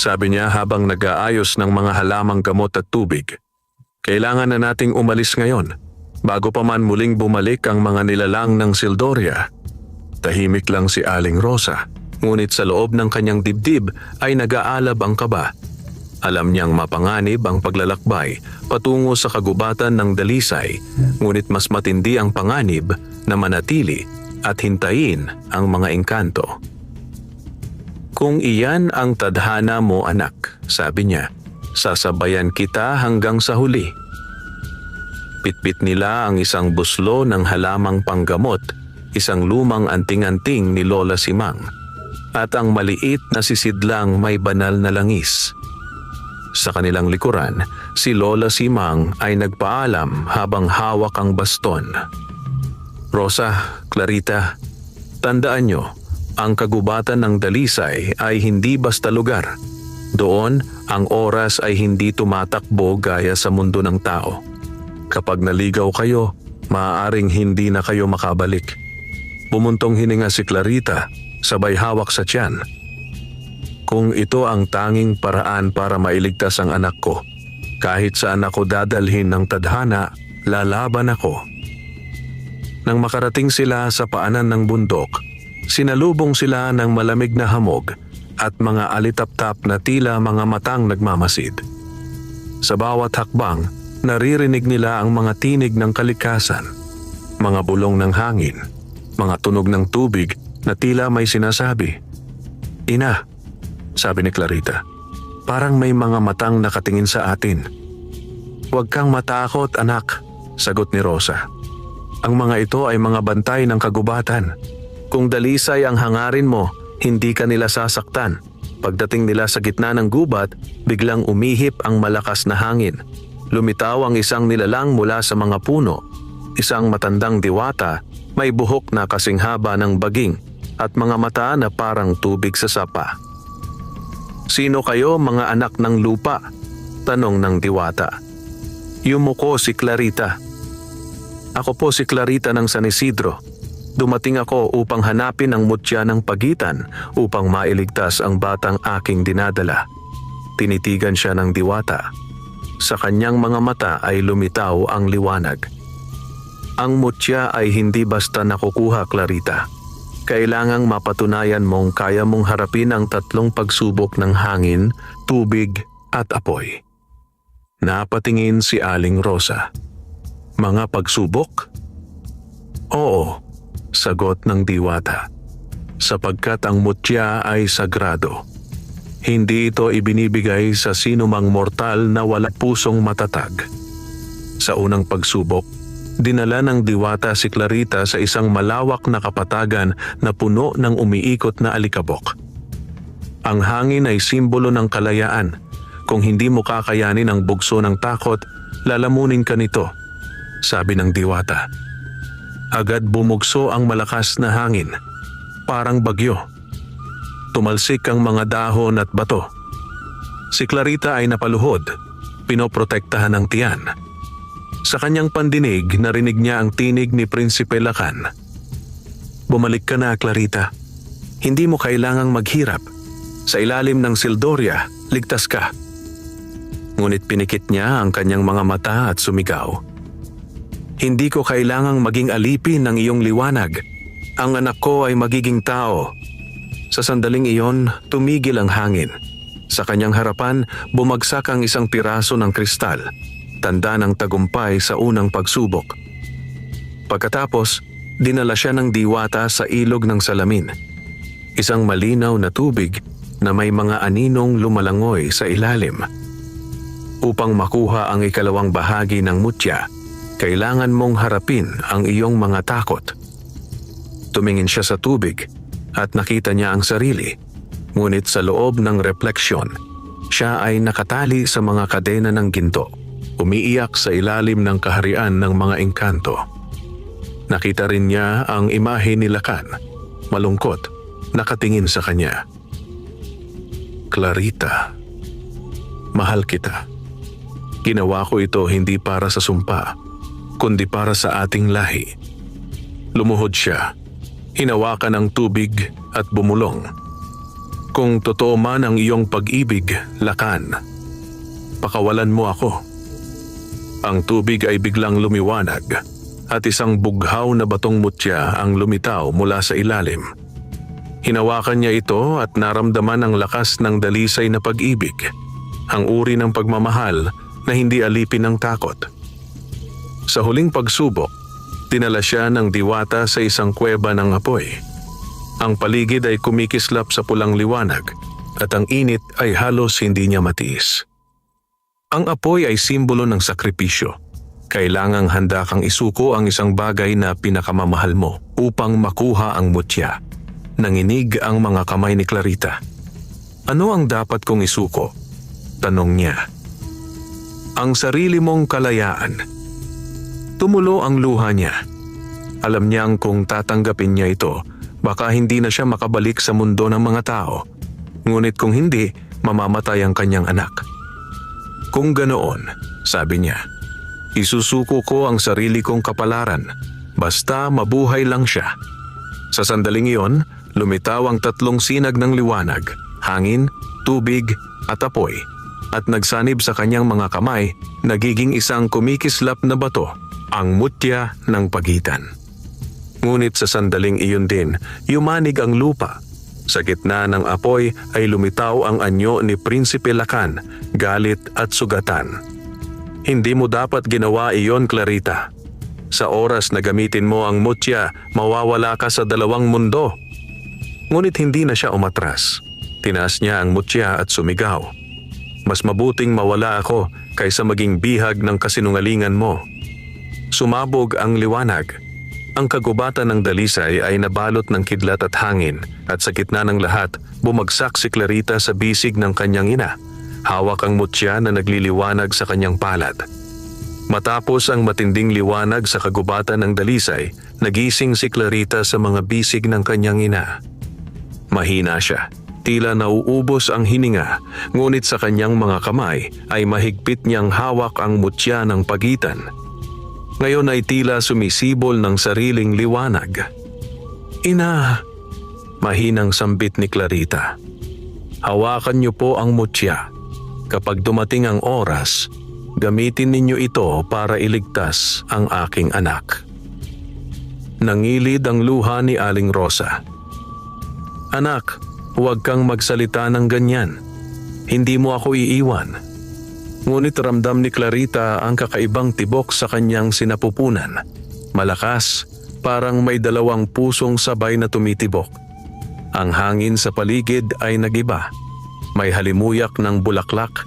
sabi niya habang nag-aayos ng mga halamang gamot at tubig. "Kailangan na nating umalis ngayon, bago pa man muling bumalik ang mga nilalang ng Sildoria." Tahimik lang si Aling Rosa, ngunit sa loob ng kanyang dibdib ay nag-aalab ang kaba. Alam niyang mapanganib ang paglalakbay patungo sa kagubatan ng Dalisay, ngunit mas matindi ang panganib na manatili at hintayin ang mga engkanto. "Kung iyan ang tadhana mo, anak," sabi niya, "sasabayan kita hanggang sa huli." Pitpit nila ang isang buslo ng halamang panggamot, isang lumang anting-anting ni Lola Simang, at ang maliit na sisidlang may banal na langis. Sa kanilang likuran, si Lola Simang ay nagpaalam habang hawak ang baston. "Rosa, Clarita, tandaan nyo, ang kagubatan ng Dalisay ay hindi basta lugar. Doon, ang oras ay hindi tumatakbo gaya sa mundo ng tao. Kapag naligaw kayo, maaaring hindi na kayo makabalik." Bumuntong hininga si Clarita, sabay hawak sa tiyan. "Kung ito ang tanging paraan para mailigtas ang anak ko, kahit saan ako dadalhin ng tadhana, lalaban ako." Nang makarating sila sa paanan ng bundok, sinalubong sila ng malamig na hamog at mga alitap-tap na tila mga matang nagmamasid. Sa bawat hakbang, naririnig nila ang mga tinig ng kalikasan, mga bulong ng hangin, mga tunog ng tubig na tila may sinasabi. "Ina," sabi ni Clarita, "parang may mga matang nakatingin sa atin." "Huwag kang matakot, anak," sagot ni Rosa. "Ang mga ito ay mga bantay ng kagubatan. Kung Dalisay ang hangarin mo, hindi ka nila sasaktan. Pagdating nila sa gitna ng gubat, biglang umihip ang malakas na hangin. Lumitaw ang isang nilalang mula sa mga puno, isang matandang diwata, may buhok na kasing haba ng baging at mga mata na parang tubig sa sapa." "Sino kayo, mga anak ng lupa?" tanong ng diwata. Yumuko si Clarita. "Ako po si Clarita ng San Isidro. Dumating ako upang hanapin ang mutya ng pagitan upang mailigtas ang batang aking dinadala." Tinitigan siya ng diwata. Sa kanyang mga mata ay lumitaw ang liwanag. "Ang mutya ay hindi basta nakukuha, Clarita. Kailangang mapatunayan mong kaya mong harapin ang 3 pagsubok ng hangin, tubig at apoy." Napatingin si Aling Rosa. "Mga pagsubok?" "Oo," sagot ng diwata. "Sapagkat ang mutya ay sagrado. Hindi ito ibinibigay sa sinumang mortal na wala pusong matatag." Sa unang pagsubok, dinala ng diwata si Clarita sa isang malawak na kapatagan na puno ng umiikot na alikabok. Ang hangin ay simbolo ng kalayaan. Kung hindi mo kakayanin ang bugso ng takot, lalamunin ka nito, sabi ng diwata. Agad bumugso ang malakas na hangin, parang bagyo. Tumalsik ang mga dahon at bato. Si Clarita ay napaluhod, pinoprotektahan ng tiyan. Sa kanyang pandinig, narinig niya ang tinig ni Prinsipe Lacan. "Bumalik ka na, Clarita. Hindi mo kailangang maghirap. Sa ilalim ng Sildoria, ligtas ka." Ngunit pinikit niya ang kanyang mga mata at sumigaw. "Hindi ko kailangang maging alipin ng iyong liwanag. Ang anak ko ay magiging tao." Sa sandaling iyon, tumigil ang hangin. Sa kanyang harapan, bumagsak ang isang piraso ng kristal, tanda ng tagumpay sa unang pagsubok. Pagkatapos, dinala siya ng diwata sa ilog ng salamin. Isang malinaw na tubig na may mga aninong lumalangoy sa ilalim. Upang makuha ang ikalawang bahagi ng mutya, kailangan mong harapin ang iyong mga takot. Tumingin siya sa tubig at nakita niya ang sarili. Ngunit sa loob ng refleksyon, siya ay nakatali sa mga kadena ng ginto, umiiyak sa ilalim ng kaharian ng mga engkanto. Nakita rin niya ang imahe ni Lacan, malungkot, nakatingin sa kanya. "Clarita, mahal kita. Ginawa ko ito hindi para sa sumpa, kundi para sa ating lahi." Lumuhod siya. Hinawakan ang tubig at bumulong. Kung totoo man ang iyong pag-ibig, Lakan, pakawalan mo ako. Ang tubig ay biglang lumiwanag at isang bughaw na batong mutya ang lumitaw mula sa ilalim. Hinawakan niya ito at naramdaman ang lakas ng dalisay na pag-ibig, ang uri ng pagmamahal na hindi alipin ng takot. Sa huling pagsubok, dinala siya ng diwata sa isang kuweba ng apoy. Ang paligid ay kumikislap sa pulang liwanag at ang init ay halos hindi niya matiis. Ang apoy ay simbolo ng sakripisyo. Kailangang handa kang isuko ang isang bagay na pinakamamahal mo upang makuha ang mutya. Nanginig ang mga kamay ni Clarita. Ano ang dapat kong isuko? Tanong niya. Ang sarili mong kalayaan. Tumulo ang luha niya. Alam niyang kung tatanggapin niya ito, baka hindi na siya makabalik sa mundo ng mga tao. Ngunit kung hindi, mamamatay ang kanyang anak. Kung ganoon, sabi niya, isusuko ko ang sarili kong kapalaran, basta mabuhay lang siya. Sa sandaling iyon, lumitaw ang tatlong sinag ng liwanag, hangin, tubig at apoy, at nagsanib sa kanyang mga kamay, nagiging isang kumikislap na bato, ang mutya ng pagitan. Ngunit sa sandaling iyon din, yumanig ang lupa. Sa gitna ng apoy ay lumitaw ang anyo ni Prinsipe Lakan, galit at sugatan. Hindi mo dapat ginawa iyon, Clarita. Sa oras na gamitin mo ang mutya, mawawala ka sa dalawang mundo. Ngunit hindi na siya umatras. Tinaas niya ang mutya at sumigaw. Mas mabuting mawala ako kaysa maging bihag ng kasinungalingan mo. Sumabog ang liwanag. Ang kagubatan ng dalisay ay nabalot ng kidlat at hangin at sa gitna ng lahat, bumagsak si Clarita sa bisig ng kanyang ina. Hawak ang mutya na nagliliwanag sa kanyang palad. Matapos ang matinding liwanag sa kagubatan ng dalisay, nagising si Clarita sa mga bisig ng kanyang ina. Mahina siya. Tila nauubos ang hininga, ngunit sa kanyang mga kamay ay mahigpit niyang hawak ang mutya ng pagitan. Ngayon ay tila sumisibol ng sariling liwanag. Ina! Mahinang sambit ni Clarita. Hawakan niyo po ang mutya. Kapag dumating ang oras, gamitin ninyo ito para iligtas ang aking anak. Nangilid ang luha ni Aling Rosa. Anak, huwag kang magsalita ng ganyan. Hindi mo ako iiwan. Ngunit ramdam ni Clarita ang kakaibang tibok sa kanyang sinapupunan. Malakas, parang may dalawang pusong sabay na tumitibok. Ang hangin sa paligid ay nagiba. May halimuyak ng bulaklak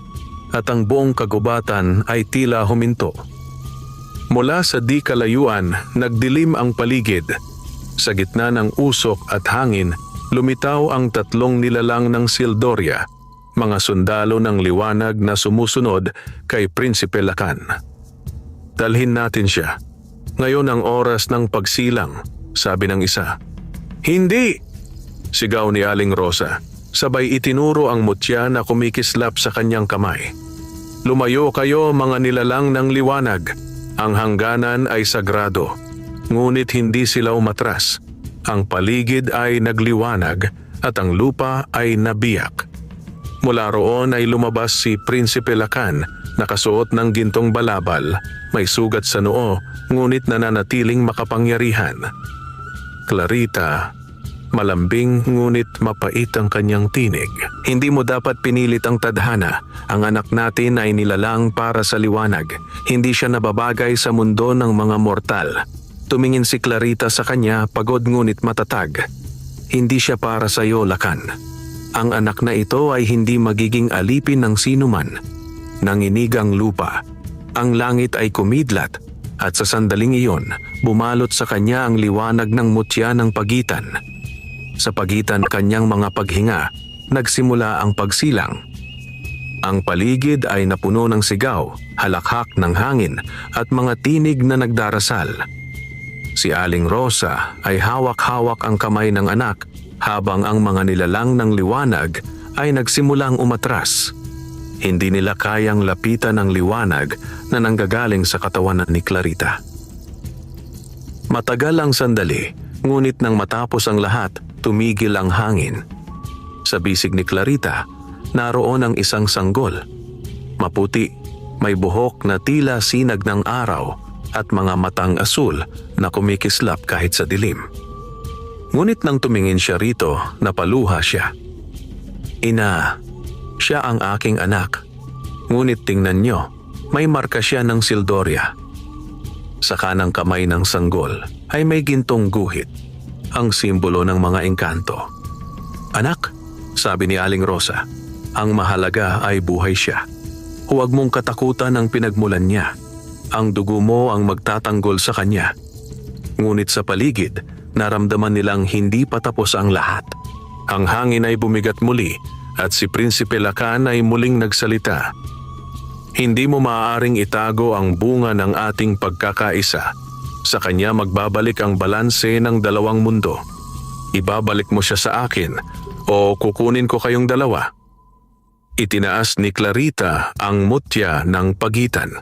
at ang buong kagubatan ay tila huminto. Mula sa di kalayuan, nagdilim ang paligid. Sa gitna ng usok at hangin, lumitaw ang tatlong nilalang ng Sildoria, mga sundalo ng liwanag na sumusunod kay Prinsipe Lakan. Dalhin natin siya. Ngayon ang oras ng pagsilang, sabi ng isa. Hindi! Sigaw ni Aling Rosa. Sabay itinuro ang mutya na kumikislap sa kanyang kamay. Lumayo kayo mga nilalang ng liwanag. Ang hangganan ay sagrado. Ngunit hindi sila umatras. Ang paligid ay nagliwanag at ang lupa ay nabiyak. Mula roon ay lumabas si Prinsipe Lakan, nakasuot ng gintong balabal, may sugat sa noo, ngunit nananatiling makapangyarihan. Clarita, malambing ngunit mapait ang kanyang tinig. Hindi mo dapat pinilit ang tadhana. Ang anak natin ay nilalang para sa liwanag. Hindi siya nababagay sa mundo ng mga mortal. Tumingin si Clarita sa kanya, pagod ngunit matatag. Hindi siya para sa iyo, Lakan. Ang anak na ito ay hindi magiging alipin ng sinuman. Nanginig ang lupa. Ang langit ay kumidlat at sa sandaling iyon, bumalot sa kanya ang liwanag ng mutya ng pagitan. Sa pagitan kanyang mga paghinga, nagsimula ang pagsilang. Ang paligid ay napuno ng sigaw, halakhak ng hangin at mga tinig na nagdarasal. Si Aling Rosa ay hawak-hawak ang kamay ng anak habang ang mga nilalang ng liwanag ay nagsimulang umatras. Hindi nila kayang lapitan ang liwanag na nanggagaling sa katawan ni Clarita. Matagal ang sandali, Ngunit nang matapos ang lahat, tumigil ang hangin. Sa bisig ni Clarita, naroon ang isang sanggol. Maputi, may buhok na tila sinag ng araw at mga matang asul na kumikislap kahit sa dilim. Ngunit nang tumingin siya rito, napaluha siya. Ina, siya ang aking anak. Ngunit tingnan niyo, may marka siya ng sildoria. Sa kanang kamay ng sanggol ay may gintong guhit, ang simbolo ng mga engkanto. Anak, sabi ni Aling Rosa, ang mahalaga ay buhay siya. Huwag mong katakutan ang pinagmulan niya. Ang dugo mo ang magtatanggol sa kanya. Ngunit sa paligid, naramdaman nilang hindi pa tapos ang lahat. Ang hangin ay bumigat muli at si Prinsipe Lacan ay muling nagsalita. Hindi mo maaaring itago ang bunga ng ating pagkakaisa. Sa kanya magbabalik ang balanse ng dalawang mundo. Ibabalik mo siya sa akin o kukunin ko kayong dalawa. Itinaas ni Clarita ang mutya ng pagitan.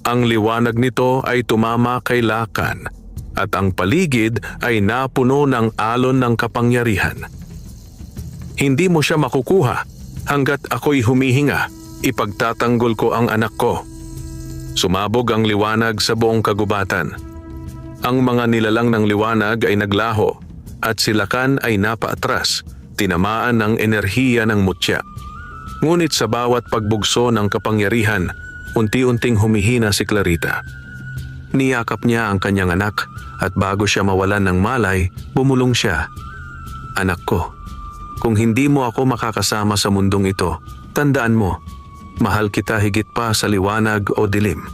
Ang liwanag nito ay tumama kay Lacan at ang paligid ay napuno ng alon ng kapangyarihan. Hindi mo siya makukuha hanggat ako'y humihinga. Ipagtatanggol ko ang anak ko. Sumabog ang liwanag sa buong kagubatan. Ang mga nilalang ng liwanag ay naglaho at si Lacan ay napaatras, tinamaan ng enerhiya ng mutya. Ngunit sa bawat pagbugso ng kapangyarihan, unti-unting humihina si Clarita. Niyakap niya ang kanyang anak at bago siya mawalan ng malay, bumulong siya. Anak ko, kung hindi mo ako makakasama sa mundong ito, tandaan mo, mahal kita higit pa sa liwanag o dilim.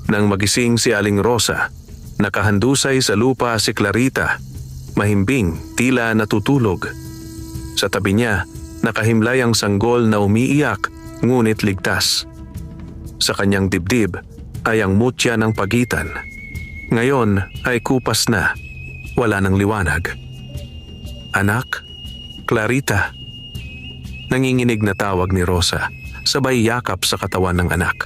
Nang magising si Aling Rosa, nakahandusay sa lupa si Clarita, mahimbing, tila natutulog. Sa tabi niya, nakahimlay ang sanggol na umiiyak, ngunit ligtas. Sa kanyang dibdib ay ang mutya ng pagitan. Ngayon ay kupas na, wala ng liwanag. Anak, Clarita. Nanginginig na tawag ni Rosa, sabay yakap sa katawan ng anak.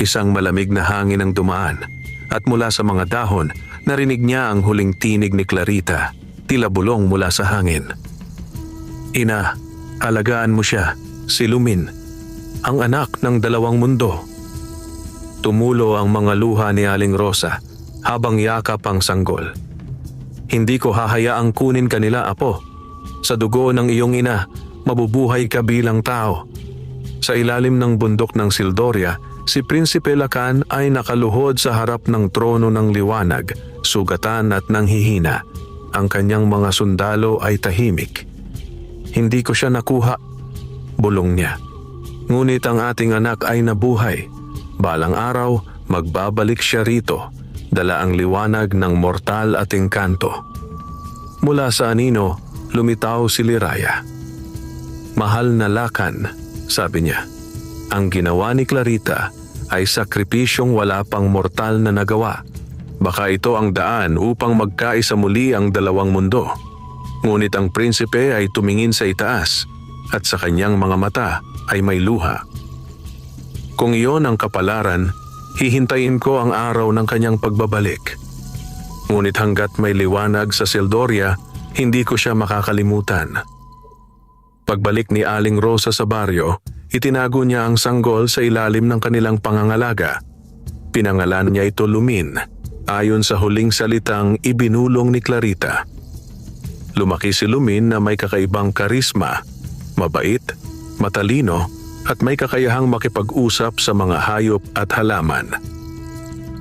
Isang malamig na hangin ang dumaan at mula sa mga dahon, narinig niya ang huling tinig ni Clarita, tila bulong mula sa hangin. Ina, alagaan mo siya, si Lumin, ang anak ng dalawang mundo. Tumulo ang mga luha ni Aling Rosa habang yakap ang sanggol. Hindi ko hahayaang kunin kanila, apo. Sa dugo ng iyong ina, mabubuhay ka bilang tao. Sa ilalim ng bundok ng Sildoria, si Prinsipe Lacan ay nakaluhod sa harap ng trono ng liwanag, sugatan at nanghihina. Ang kanyang mga sundalo ay tahimik. Hindi ko siya nakuha, bulong niya. Ngunit ang ating anak ay nabuhay. Balang araw, magbabalik siya rito, dala ang liwanag ng mortal at engkanto. Mula sa anino, lumitaw si Liraya. Mahal na Lacan, sabi niya, ang ginawa ni Clarita ay sakripisyong wala pang mortal na nagawa. Baka ito ang daan upang magkaisa muli ang dalawang mundo. Ngunit ang prinsipe ay tumingin sa itaas at sa kanyang mga mata ay may luha. Kung iyon ang kapalaran, hihintayin ko ang araw ng kanyang pagbabalik. Ngunit hanggat may liwanag sa Sildoria, hindi ko siya makakalimutan. Pagbalik ni Aling Rosa sa baryo, itinago niya ang sanggol sa ilalim ng kanilang pangangalaga. Pinangalan niya ito Lumin, ayon sa huling salitang ibinulong ni Clarita. Lumaki si Lumin na may kakaibang karisma, mabait, matalino, at may kakayahang makipag-usap sa mga hayop at halaman.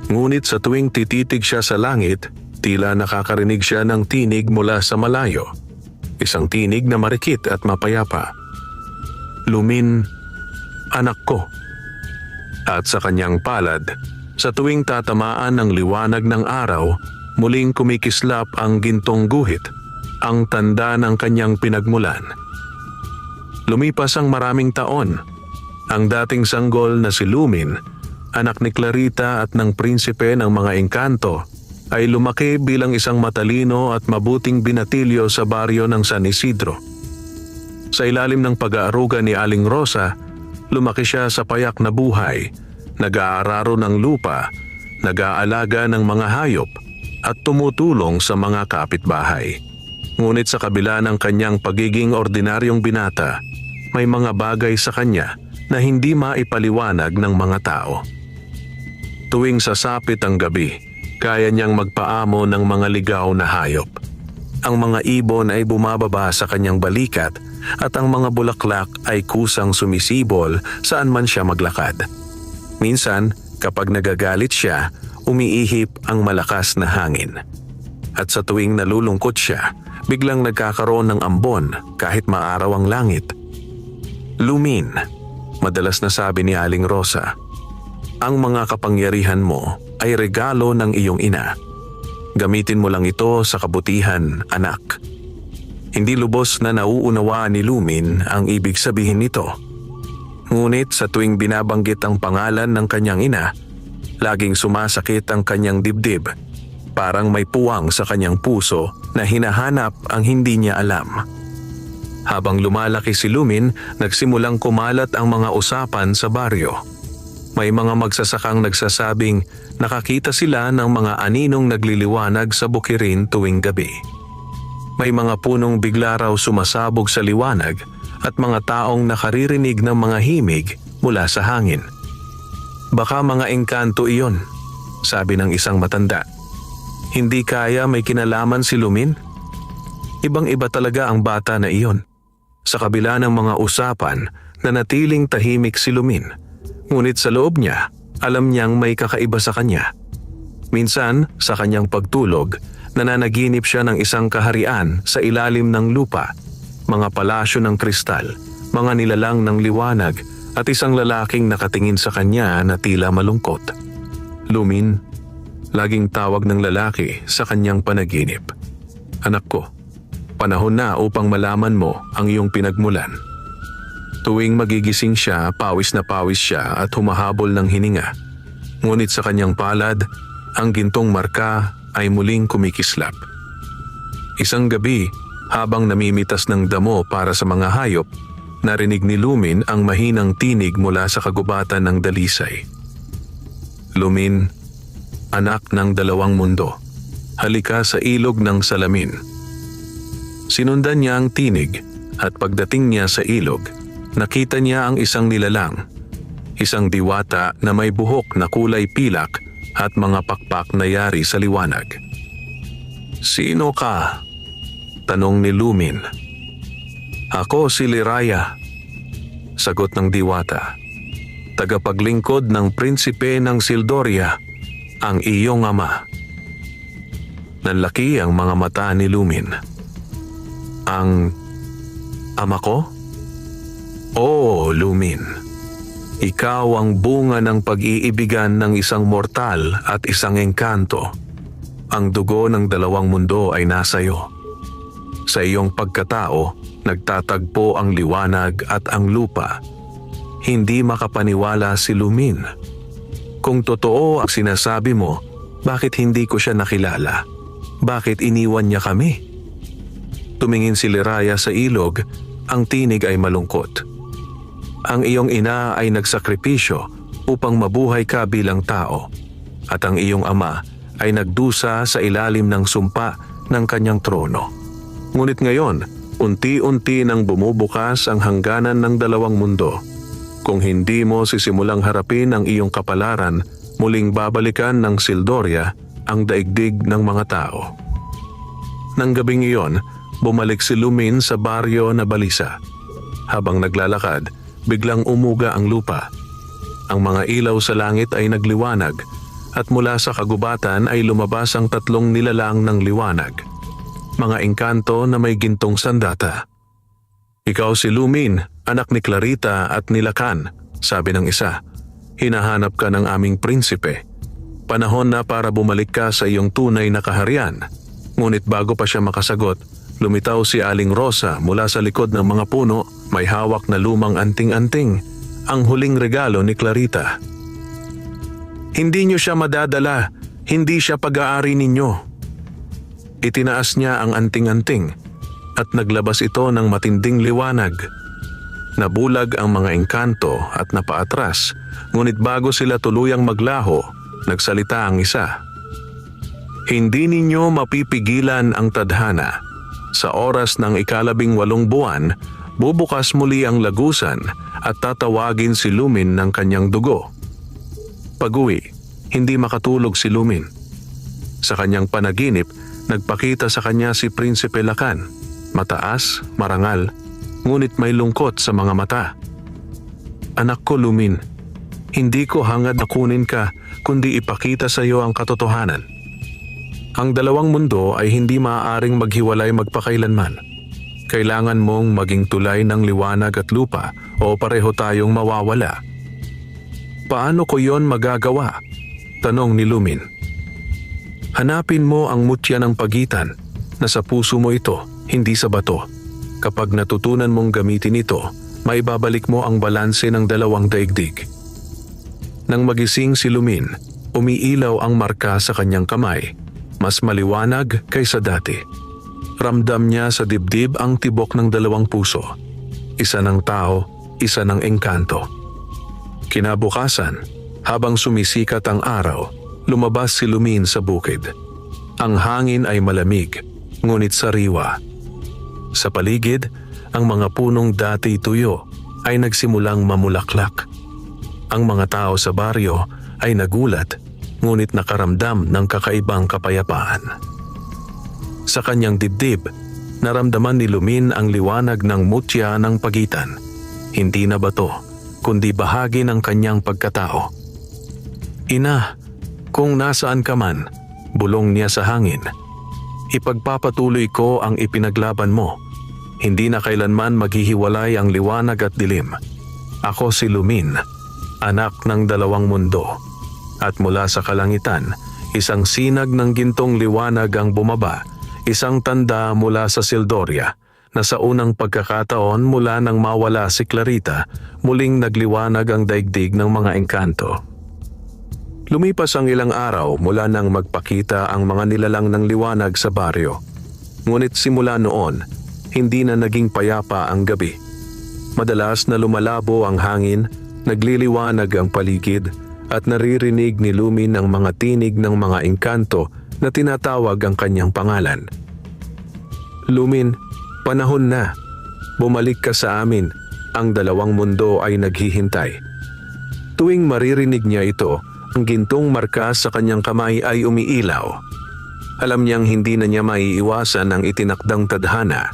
Ngunit sa tuwing tititig siya sa langit, tila nakakarinig siya ng tinig mula sa malayo. Isang tinig na marikit at mapayapa. Lumin, anak ko. At sa kanyang palad, sa tuwing tatamaan ng liwanag ng araw, muling kumikislap ang gintong guhit, ang tanda ng kanyang pinagmulan. Lumipas ang maraming taon. Ang dating sanggol na si Lumin, anak ni Clarita at ng prinsipe ng mga engkanto, ay lumaki bilang isang matalino at mabuting binatilyo sa baryo ng San Isidro. Sa ilalim ng pag-aaruga ni Aling Rosa, lumaki siya sa payak na buhay, nag-aararo ng lupa, nag-aalaga ng mga hayop, at tumutulong sa mga kapitbahay. Ngunit sa kabila ng kanyang pagiging ordinaryong binata, may mga bagay sa kanya na hindi maipaliwanag ng mga tao. Tuwing sasapit ang gabi, kaya niyang magpaamo ng mga ligaw na hayop. Ang mga ibon ay bumababa sa kanyang balikat at ang mga bulaklak ay kusang sumisibol saan man siya maglakad. Minsan, kapag nagagalit siya, umiihip ang malakas na hangin. At sa tuwing nalulungkot siya, biglang nagkakaroon ng ambon kahit maaraw ang langit. Lumin, madalas nasabi ni Aling Rosa, ang mga kapangyarihan mo ay regalo ng iyong ina. Gamitin mo lang ito sa kabutihan, anak. Hindi lubos na nauunawaan ni Lumin ang ibig sabihin nito. Ngunit sa tuwing binabanggit ang pangalan ng kanyang ina, laging sumasakit ang kanyang dibdib. Parang may puwang sa kanyang puso na hinahanap ang hindi niya alam. Habang lumalaki si Lumin, nagsimulang kumalat ang mga usapan sa baryo. May mga magsasakang nagsasabing nakakita sila ng mga aninong nagliliwanag sa bukirin tuwing gabi. May mga punong bigla raw sumasabog sa liwanag at mga taong nakaririnig ng mga himig mula sa hangin. Baka mga engkanto iyon, sabi ng isang matanda. Hindi kaya may kinalaman si Lumin? Ibang-iba talaga ang bata na iyon. Sa kabila ng mga usapan, nanatiling tahimik si Lumin. Ngunit sa loob niya, alam niyang may kakaiba sa kanya. Minsan, sa kanyang pagtulog, nananaginip siya ng isang kaharian sa ilalim ng lupa, mga palasyo ng kristal, mga nilalang ng liwanag, at isang lalaking nakatingin sa kanya na tila malungkot. Lumin, laging tawag ng lalaki sa kanyang panaginip. Anak ko, panahon na upang malaman mo ang iyong pinagmulan. Tuwing magigising siya, pawis na pawis siya at humahabol ng hininga. Ngunit sa kanyang palad, ang gintong marka ay muling kumikislap. Isang gabi, habang namimitas ng damo para sa mga hayop, narinig ni Lumin ang mahinang tinig mula sa kagubatan ng dalisay. Lumin, anak ng dalawang mundo, halika sa ilog ng salamin. Sinundan niya ang tinig at pagdating niya sa ilog, nakita niya ang isang nilalang, isang diwata na may buhok na kulay pilak at mga pakpak na yari sa liwanag. Sino ka? Tanong ni Lumin. Ako si Liraya, sagot ng diwata. Tagapaglingkod ng prinsipe ng Sildoria, ang iyong ama. Nanlaki ang mga mata ni Lumin. Ang ama ko? Oo, Lumin. Ikaw ang bunga ng pag-iibigan ng isang mortal at isang engkanto. Ang dugo ng dalawang mundo ay nasa iyo. Sa iyong pagkatao, nagtatagpo ang liwanag at ang lupa. Hindi makapaniwala si Lumin. Kung totoo ang sinasabi mo, bakit hindi ko siya nakilala? Bakit iniwan niya kami? Tumingin si Liraya sa ilog, ang tinig ay malungkot. Ang iyong ina ay nagsakripisyo upang mabuhay ka bilang tao, at ang iyong ama ay nagdusa sa ilalim ng sumpa ng kanyang trono. Ngunit ngayon, unti-unti nang bumubukas ang hangganan ng dalawang mundo. Kung hindi mo sisimulang harapin ang iyong kapalaran, muling babalikan ng Sildoria ang daigdig ng mga tao. Nang gabing iyon, bumalik si Lumin sa baryo na Balisa. Habang naglalakad, biglang umuga ang lupa. Ang mga ilaw sa langit ay nagliwanag at mula sa kagubatan ay lumabas ang tatlong nilalang ng liwanag. Mga engkanto na may gintong sandata. Ikaw si Lumin, anak ni Clarita at ni Lacan, sabi ng isa. Hinahanap ka ng aming prinsipe. Panahon na para bumalik ka sa iyong tunay na kaharian. Ngunit bago pa siya makasagot, lumitaw si Aling Rosa mula sa likod ng mga puno, may hawak na lumang anting-anting, ang huling regalo ni Clarita. Hindi niyo siya madadala, hindi siya pag-aari ninyo. Itinaas niya ang anting-anting at naglabas ito ng matinding liwanag. Nabulag ang mga engkanto at napaatras, ngunit bago sila tuluyang maglaho, nagsalita ang isa. Hindi ninyo mapipigilan ang tadhana. Sa oras ng 18 buwan, bubukas muli ang lagusan at tatawagin si Lumin ng kanyang dugo. Pag-uwi, hindi makatulog si Lumin. Sa kanyang panaginip, nagpakita sa kanya si Prinsipe Lacan. Mataas, marangal, ngunit may lungkot sa mga mata. Anak ko Lumin, hindi ko hangad na kunin ka kundi ipakita sa iyo ang katotohanan. Ang dalawang mundo ay hindi maaaring maghiwalay magpakailanman. Kailangan mong maging tulay ng liwanag at lupa o pareho tayong mawawala. Paano ko yon magagawa? Tanong ni Lumin. Hanapin mo ang mutya ng pagitan na sa puso mo ito, hindi sa bato. Kapag natutunan mong gamitin ito, maibabalik mo ang balanse ng dalawang daigdig. Nang magising si Lumin, umiilaw ang marka sa kanyang kamay. Mas maliwanag kaysa dati. Ramdam niya sa dibdib ang tibok ng dalawang puso. Isa ng tao, isa ng engkanto. Kinabukasan, habang sumisikat ang araw, lumabas si Lumin sa bukid. Ang hangin ay malamig, ngunit sariwa. Sa paligid, ang mga punong dati tuyo ay nagsimulang mamulaklak. Ang mga tao sa baryo ay nagulat, ngunit nakaramdam ng kakaibang kapayapaan. Sa kanyang dibdib, naramdaman ni Lumin ang liwanag ng mutya ng pagitan. Hindi na bato, kundi bahagi ng kanyang pagkatao. Ina, kung nasaan ka man, bulong niya sa hangin. Ipagpapatuloy ko ang ipinaglaban mo. Hindi na kailanman maghihiwalay ang liwanag at dilim. Ako si Lumin, anak ng dalawang mundo. At mula sa kalangitan, isang sinag ng gintong liwanag ang bumaba, isang tanda mula sa Sildoria, na sa unang pagkakataon mula nang mawala si Clarita, muling nagliwanag ang daigdig ng mga engkanto. Lumipas ang ilang araw mula nang magpakita ang mga nilalang ng liwanag sa baryo. Ngunit simula noon, hindi na naging payapa ang gabi. Madalas na lumalabo ang hangin, nagliliwanag ang paligid, at naririnig ni Lumin ang mga tinig ng mga engkanto na tinatawag ang kanyang pangalan. Lumin, panahon na. Bumalik ka sa amin. Ang dalawang mundo ay naghihintay. Tuwing maririnig niya ito, ang gintong marka sa kanyang kamay ay umiilaw. Alam niyang hindi na niya maiiwasan ang itinakdang tadhana.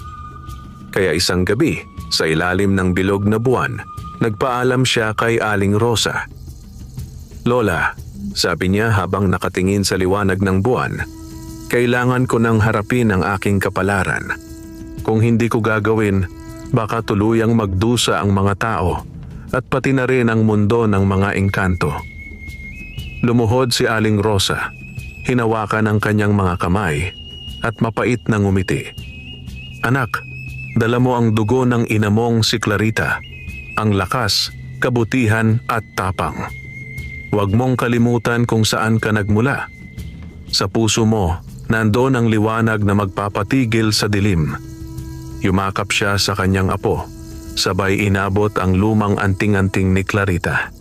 Kaya isang gabi, sa ilalim ng bilog na buwan, nagpaalam siya kay Aling Rosa. Lola, sabi niya habang nakatingin sa liwanag ng buwan, kailangan ko nang harapin ang aking kapalaran. Kung hindi ko gagawin, baka tuluyang magdusa ang mga tao at pati na rin ang mundo ng mga engkanto. Lumuhod si Aling Rosa, hinawakan ang kanyang mga kamay at mapait na ngumiti. Anak, dala mo ang dugo ng ina mong si Clarita, ang lakas, kabutihan at tapang. Huwag mong kalimutan kung saan ka nagmula. Sa puso mo, nandoon ang liwanag na magpapatigil sa dilim. Yumakap siya sa kanyang apo, sabay inabot ang lumang anting-anting ni Clarita.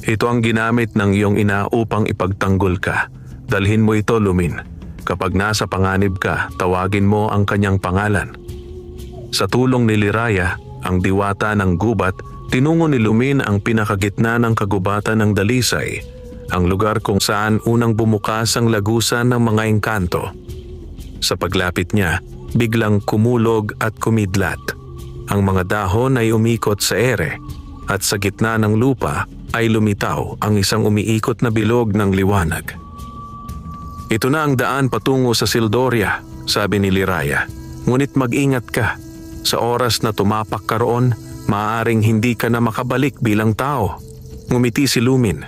Ito ang ginamit ng iyong ina upang ipagtanggol ka. Dalhin mo ito, Lumin. Kapag nasa panganib ka, tawagin mo ang kanyang pangalan. Sa tulong ni Liraya, ang diwata ng gubat, tinungo ni Lumin ang pinakagitna ng kagubatan ng Dalisay, ang lugar kung saan unang bumukas ang lagusan ng mga engkanto. Sa paglapit niya, biglang kumulog at kumidlat. Ang mga dahon ay umikot sa ere, at sa gitna ng lupa ay lumitaw ang isang umiikot na bilog ng liwanag. Ito na ang daan patungo sa Sildoria, sabi ni Liraya. Ngunit mag-ingat ka. Sa oras na tumapak ka roon, maaaring hindi ka na makabalik bilang tao. Ngumiti si Lumin.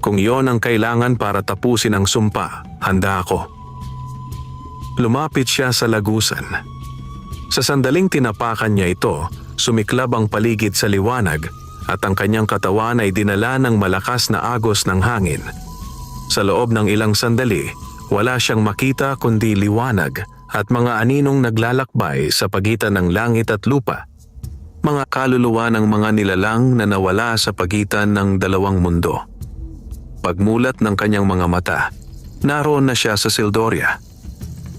Kung yon ang kailangan para tapusin ang sumpa, handa ako. Lumapit siya sa lagusan. Sa sandaling tinapakan niya ito, sumiklab ang paligid sa liwanag at ang kanyang katawan ay dinala ng malakas na agos ng hangin. Sa loob ng ilang sandali, wala siyang makita kundi liwanag at mga aninong naglalakbay sa pagitan ng langit at lupa. Mga kaluluwa ng mga nilalang na nawala sa pagitan ng dalawang mundo. Pagmulat ng kanyang mga mata, naroon na siya sa Sildoria.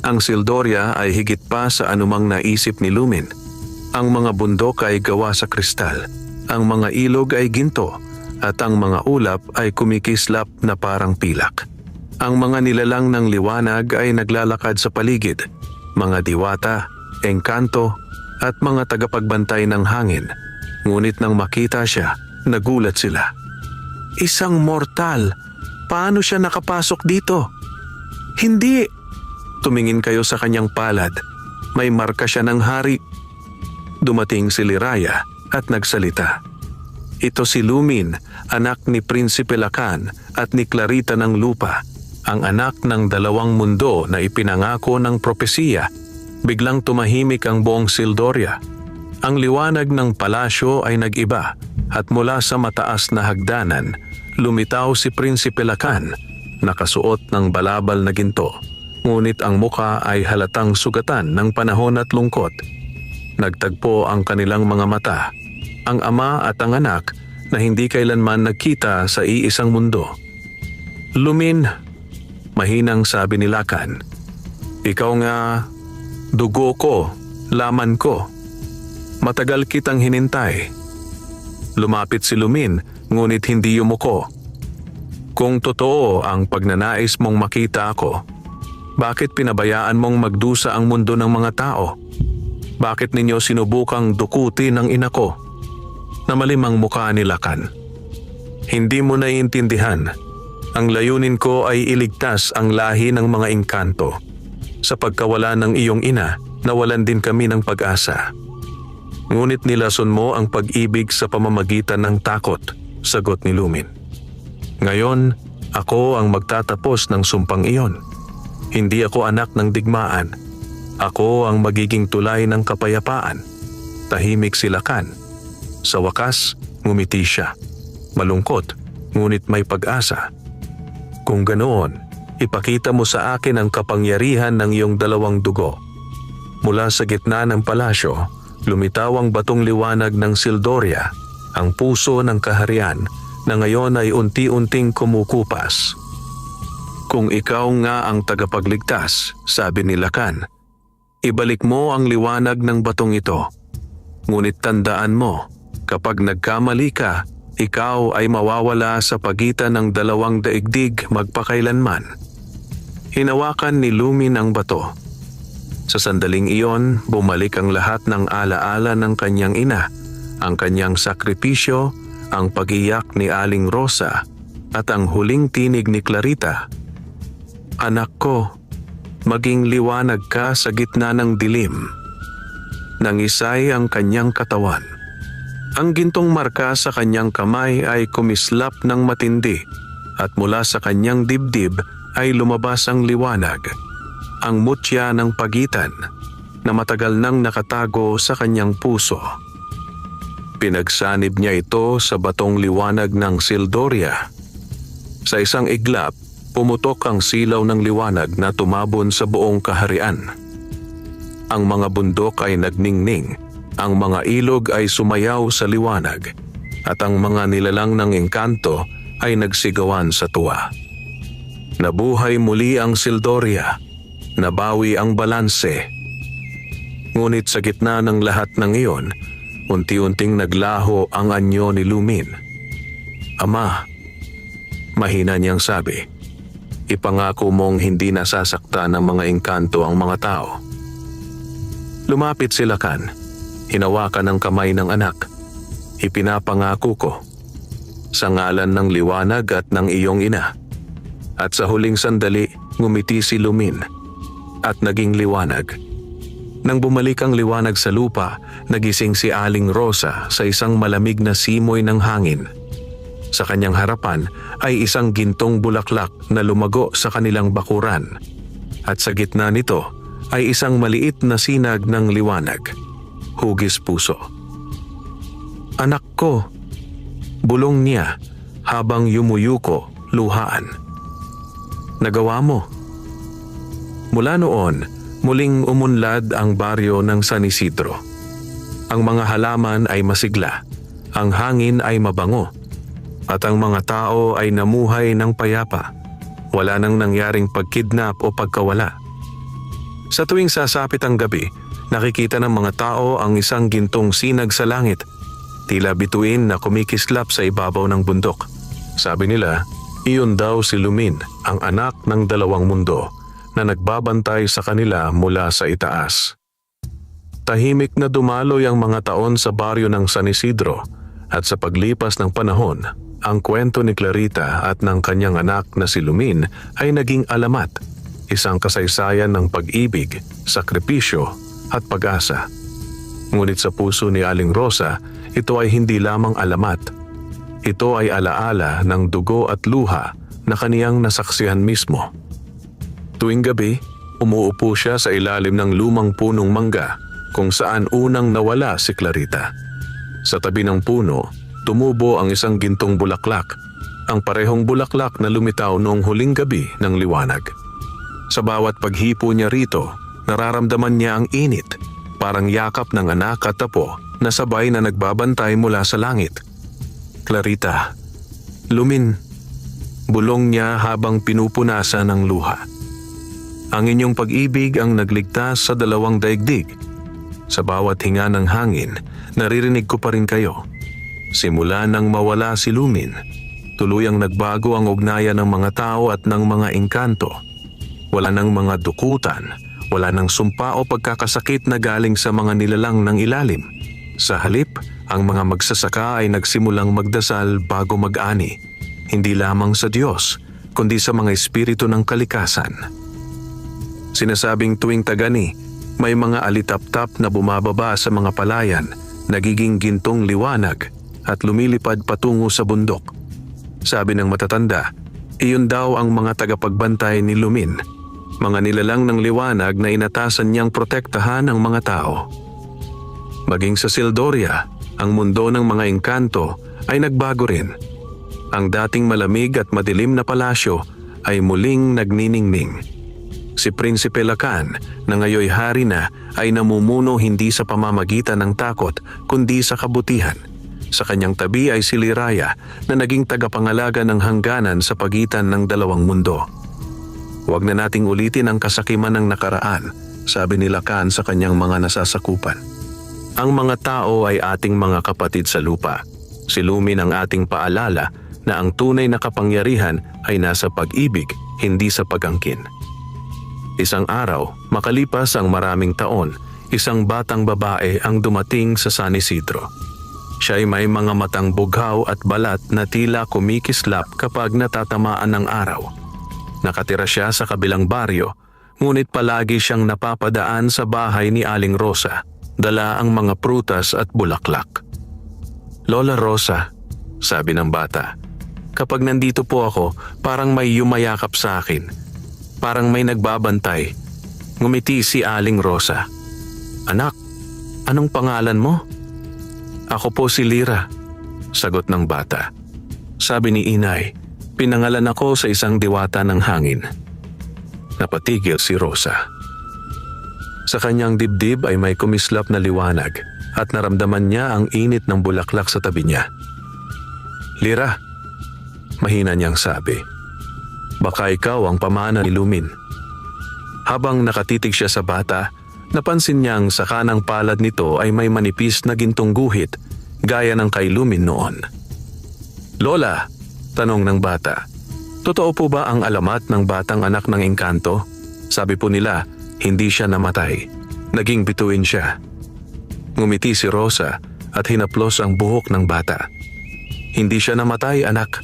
Ang Sildoria ay higit pa sa anumang naisip ni Lumin. Ang mga bundok ay gawa sa kristal, ang mga ilog ay ginto, at ang mga ulap ay kumikislap na parang pilak. Ang mga nilalang ng liwanag ay naglalakad sa paligid, mga diwata, engkanto, at mga tagapagbantay ng hangin. Ngunit nang makita siya, nagulat sila. Isang mortal! Paano siya nakapasok dito? Hindi! Tumingin kayo sa kanyang palad. May marka siya ng hari. Dumating si Liraya at nagsalita. Ito si Lumin, anak ni Prinsipe Lacan at ni Clarita ng Lupa, ang anak ng dalawang mundo na ipinangako ng propesiya. Biglang tumahimik ang buong Sildoria. Ang liwanag ng palasyo ay nag-iba at mula sa mataas na hagdanan, lumitaw si Prinsipe Lacan, nakasuot ng balabal na ginto. Ngunit ang muka ay halatang sugatan ng panahon at lungkot. Nagtagpo ang kanilang mga mata, ang ama at ang anak na hindi kailanman nagkita sa iisang mundo. Lumin, mahinang sabi ni Lacan, ikaw nga, dugo ko, laman ko. Matagal kitang hinintay. Lumapit si Lumin, ngunit hindi yumuko. Kung totoo ang pagnanais mong makita ako, bakit pinabayaan mong magdusa ang mundo ng mga tao? Bakit ninyo sinubukang dukutin ang ina ko? Namalimang mukha ni Lacan. Hindi mo naiintindihan. Ang layunin ko ay iligtas ang lahi ng mga engkanto. Sa pagkawala ng iyong ina, nawalan din kami ng pag-asa. Ngunit nilason mo ang pag-ibig sa pamamagitan ng takot, sagot ni Lumin. Ngayon, ako ang magtatapos ng sumpang iyon. Hindi ako anak ng digmaan. Ako ang magiging tulay ng kapayapaan. Tahimik si Lacan. Sa wakas, ngumiti siya. Malungkot, ngunit may pag-asa. Kung ganoon, ipakita mo sa akin ang kapangyarihan ng iyong dalawang dugo. Mula sa gitna ng palasyo, lumitaw ang batong liwanag ng Sildoria, ang puso ng kaharian na ngayon ay unti-unting kumukupas. Kung ikaw nga ang tagapagligtas, sabi ni Lacan, ibalik mo ang liwanag ng batong ito. Ngunit tandaan mo, kapag nagkamali ka, ikaw ay mawawala sa pagitan ng dalawang daigdig magpakailanman. Hinawakan ni Lumin ang bato. Sa sandaling iyon, bumalik ang lahat ng alaala ng kanyang ina, ang kanyang sakripisyo, ang pag-iyak ni Aling Rosa, at ang huling tinig ni Clarita. Anak ko, maging liwanag ka sa gitna ng dilim. Nangisay ang kanyang katawan. Ang gintong marka sa kanyang kamay ay kumislap ng matindi at mula sa kanyang dibdib ay lumabas ang liwanag, ang mutya ng pagitan na matagal nang nakatago sa kanyang puso. Pinagsanib niya ito sa batong liwanag ng Sildoria. Sa isang iglap, pumutok ang silaw ng liwanag na tumabon sa buong kaharian. Ang mga bundok ay nagningning, ang mga ilog ay sumayaw sa liwanag, at ang mga nilalang ng engkanto ay nagsigawan sa tuwa. Nabuhay muli ang Sildoria, nabawi ang balanse. Ngunit sa gitna ng lahat ng iyon, unti-unting naglaho ang anyo ni Lumin. Ama, mahina niyang sabi, ipangako mong hindi nasasaktan ng mga engkanto ang mga tao. Lumapit si Lacan, hinawakan ang kamay ng anak. Ipinapangako ko, sa ngalan ng liwanag at ng iyong ina. At sa huling sandali, ngumiti si Lumin at naging liwanag. Nang bumalik ang liwanag sa lupa, nagising si Aling Rosa sa isang malamig na simoy ng hangin. Sa kanyang harapan ay isang gintong bulaklak na lumago sa kanilang bakuran. At sa gitna nito ay isang maliit na sinag ng liwanag. Hugis puso. Anak ko, bulong niya habang yumuyuko luhaan. Nagawa mo. Mula noon, muling umunlad ang baryo ng San Isidro. Ang mga halaman ay masigla, ang hangin ay mabango, at ang mga tao ay namuhay ng payapa. Wala nang nangyaring pagkidnap o pagkawala. Sa tuwing sasapit ang gabi, nakikita ng mga tao ang isang gintong sinag sa langit, tila bituin na kumikislap sa ibabaw ng bundok. Sabi nila, iyon daw si Lumin, ang anak ng dalawang mundo na nagbabantay sa kanila mula sa itaas. Tahimik na dumaloy ang mga taon sa baryo ng San Isidro at sa paglipas ng panahon, ang kwento ni Clarita at ng kanyang anak na si Lumin ay naging alamat, isang kasaysayan ng pag-ibig, sakripisyo at pag-asa. Ngunit sa puso ni Aling Rosa, ito ay hindi lamang alamat. Ito ay alaala ng dugo at luha na kaniyang nasaksihan mismo. Tuwing gabi, umuupo siya sa ilalim ng lumang punong mangga kung saan unang nawala si Clarita. Sa tabi ng puno, tumubo ang isang gintong bulaklak, ang parehong bulaklak na lumitaw noong huling gabi ng liwanag. Sa bawat paghipo niya rito, nararamdaman niya ang init, parang yakap ng anak at apo na sabay na nagbabantay mula sa langit. Clarita, Lumin, bulong niya habang pinupunasan ng luha. Ang inyong pag-ibig ang nagligtas sa dalawang daigdig. Sa bawat hinga ng hangin, naririnig ko pa rin kayo. Simula nang mawala si Lumin, tuluyang nagbago ang ugnayan ng mga tao at ng mga engkanto. Wala nang mga dukutan, wala nang sumpa o pagkakasakit na galing sa mga nilalang ng ilalim. Sa halip, ang mga magsasaka ay nagsimulang magdasal bago mag-ani, hindi lamang sa Diyos, kundi sa mga espiritu ng kalikasan. Sinasabing tuwing tagani, may mga alitap-tap na bumababa sa mga palayan, nagiging gintong liwanag at lumilipad patungo sa bundok. Sabi ng matatanda, iyon daw ang mga tagapagbantay ni Lumin, mga nilalang ng liwanag na inatasan niyang protektahan ang mga tao. Maging sa Sildoria, ang mundo ng mga engkanto ay nagbago rin. Ang dating malamig at madilim na palasyo ay muling nagniningning. Si Prinsipe Lacan, na ngayoy hari na, ay namumuno hindi sa pamamagitan ng takot kundi sa kabutihan. Sa kanyang tabi ay si Liraya na naging tagapangalaga ng hangganan sa pagitan ng dalawang mundo. Huwag na nating ulitin ang kasakiman ng nakaraan, sabi ni Lacan sa kanyang mga nasasakupan. Ang mga tao ay ating mga kapatid sa lupa. Si Lumin ang ating paalala na ang tunay na kapangyarihan ay nasa pag-ibig, hindi sa pag-angkin. Isang araw, makalipas ang maraming taon, isang batang babae ang dumating sa San Isidro. Siya ay may mga matang bughaw at balat na tila kumikislap kapag natatamaan ng araw. Nakatira siya sa kabilang baryo, ngunit palagi siyang napapadaan sa bahay ni Aling Rosa, dala ang mga prutas at bulaklak. Lola Rosa, sabi ng bata, kapag nandito po ako, parang may yumayakap sa akin. Parang may nagbabantay. Ngumiti si Aling Rosa. Anak, anong pangalan mo? Ako po si Lira, sagot ng bata. Sabi ni inay, pinangalan ako sa isang diwata ng hangin. Napatigil si Rosa. Sa kanyang dibdib ay may kumislap na liwanag at naramdaman niya ang init ng bulaklak sa tabi niya. Lira, mahina niyang sabi. Baka ikaw ang pamana ni Lumin. Habang nakatitig siya sa bata, napansin niyang sa kanang palad nito ay may manipis na gintong guhit gaya ng kay Lumin noon. Lola, tanong ng bata, totoo po ba ang alamat ng batang anak ng engkanto? Sabi po nila, hindi siya namatay. Naging bituin siya. Ngumiti si Rosa at hinaplos ang buhok ng bata. Hindi siya namatay, anak.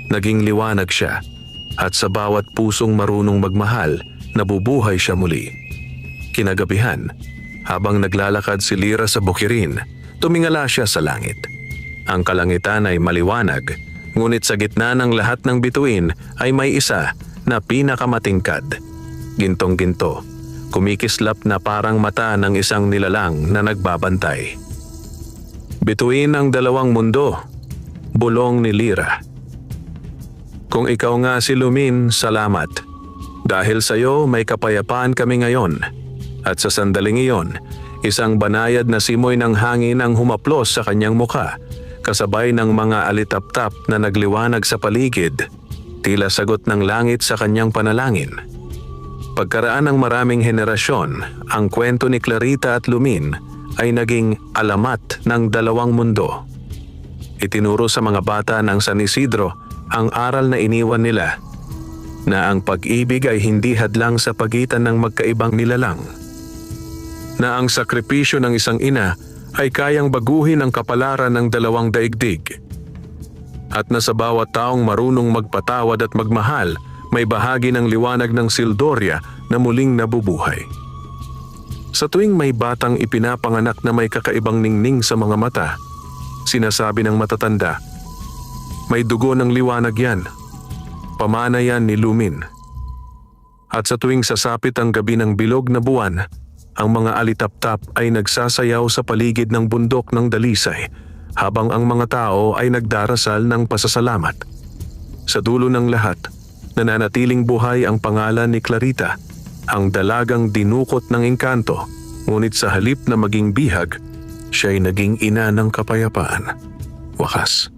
Naging liwanag siya. At sa bawat pusong marunong magmahal, nabubuhay siya muli. Kinagabihan, habang naglalakad si Lira sa bukirin, tumingala siya sa langit. Ang kalangitan ay maliwanag, ngunit sa gitna ng lahat ng bituin ay may isa na pinakamatingkad. Gintong-ginto, kumikislap na parang mata ng isang nilalang na nagbabantay. Bituin ang dalawang mundo, bulong ni Lira. Kung ikaw nga si Lumin, salamat. Dahil sa'yo may kapayapaan kami ngayon. At sa sandaling iyon, isang banayad na simoy ng hangin ang humaplos sa kanyang muka, kasabay ng mga alitap-tap na nagliwanag sa paligid. Tila sagot ng langit sa kanyang panalangin. Pagkaraan ng maraming henerasyon, ang kwento ni Clarita at Lumin ay naging alamat ng dalawang mundo. Itinuro sa mga bata ng San Isidro ang aral na iniwan nila, na ang pag-ibig ay hindi hadlang sa pagitan ng magkaibang nilalang. Na ang sakripisyo ng isang ina ay kayang baguhin ang kapalaran ng dalawang daigdig. At na sa bawat taong marunong magpatawad at magmahal, may bahagi ng liwanag ng Sildoria na muling nabubuhay. Sa tuwing may batang ipinapanganak na may kakaibang ningning sa mga mata, sinasabi ng matatanda, "May dugo ng liwanag yan. Pamana yan ni Lumin." At sa tuwing sasapit ang gabi ng bilog na buwan, ang mga alitaptap ay nagsasayaw sa paligid ng bundok ng Dalisay, habang ang mga tao ay nagdarasal ng pasasalamat. Sa dulo ng lahat, nananatiling buhay ang pangalan ni Clarita, ang dalagang dinukot ng engkanto, ngunit sa halip na maging bihag, siya'y naging ina ng kapayapaan. Wakas.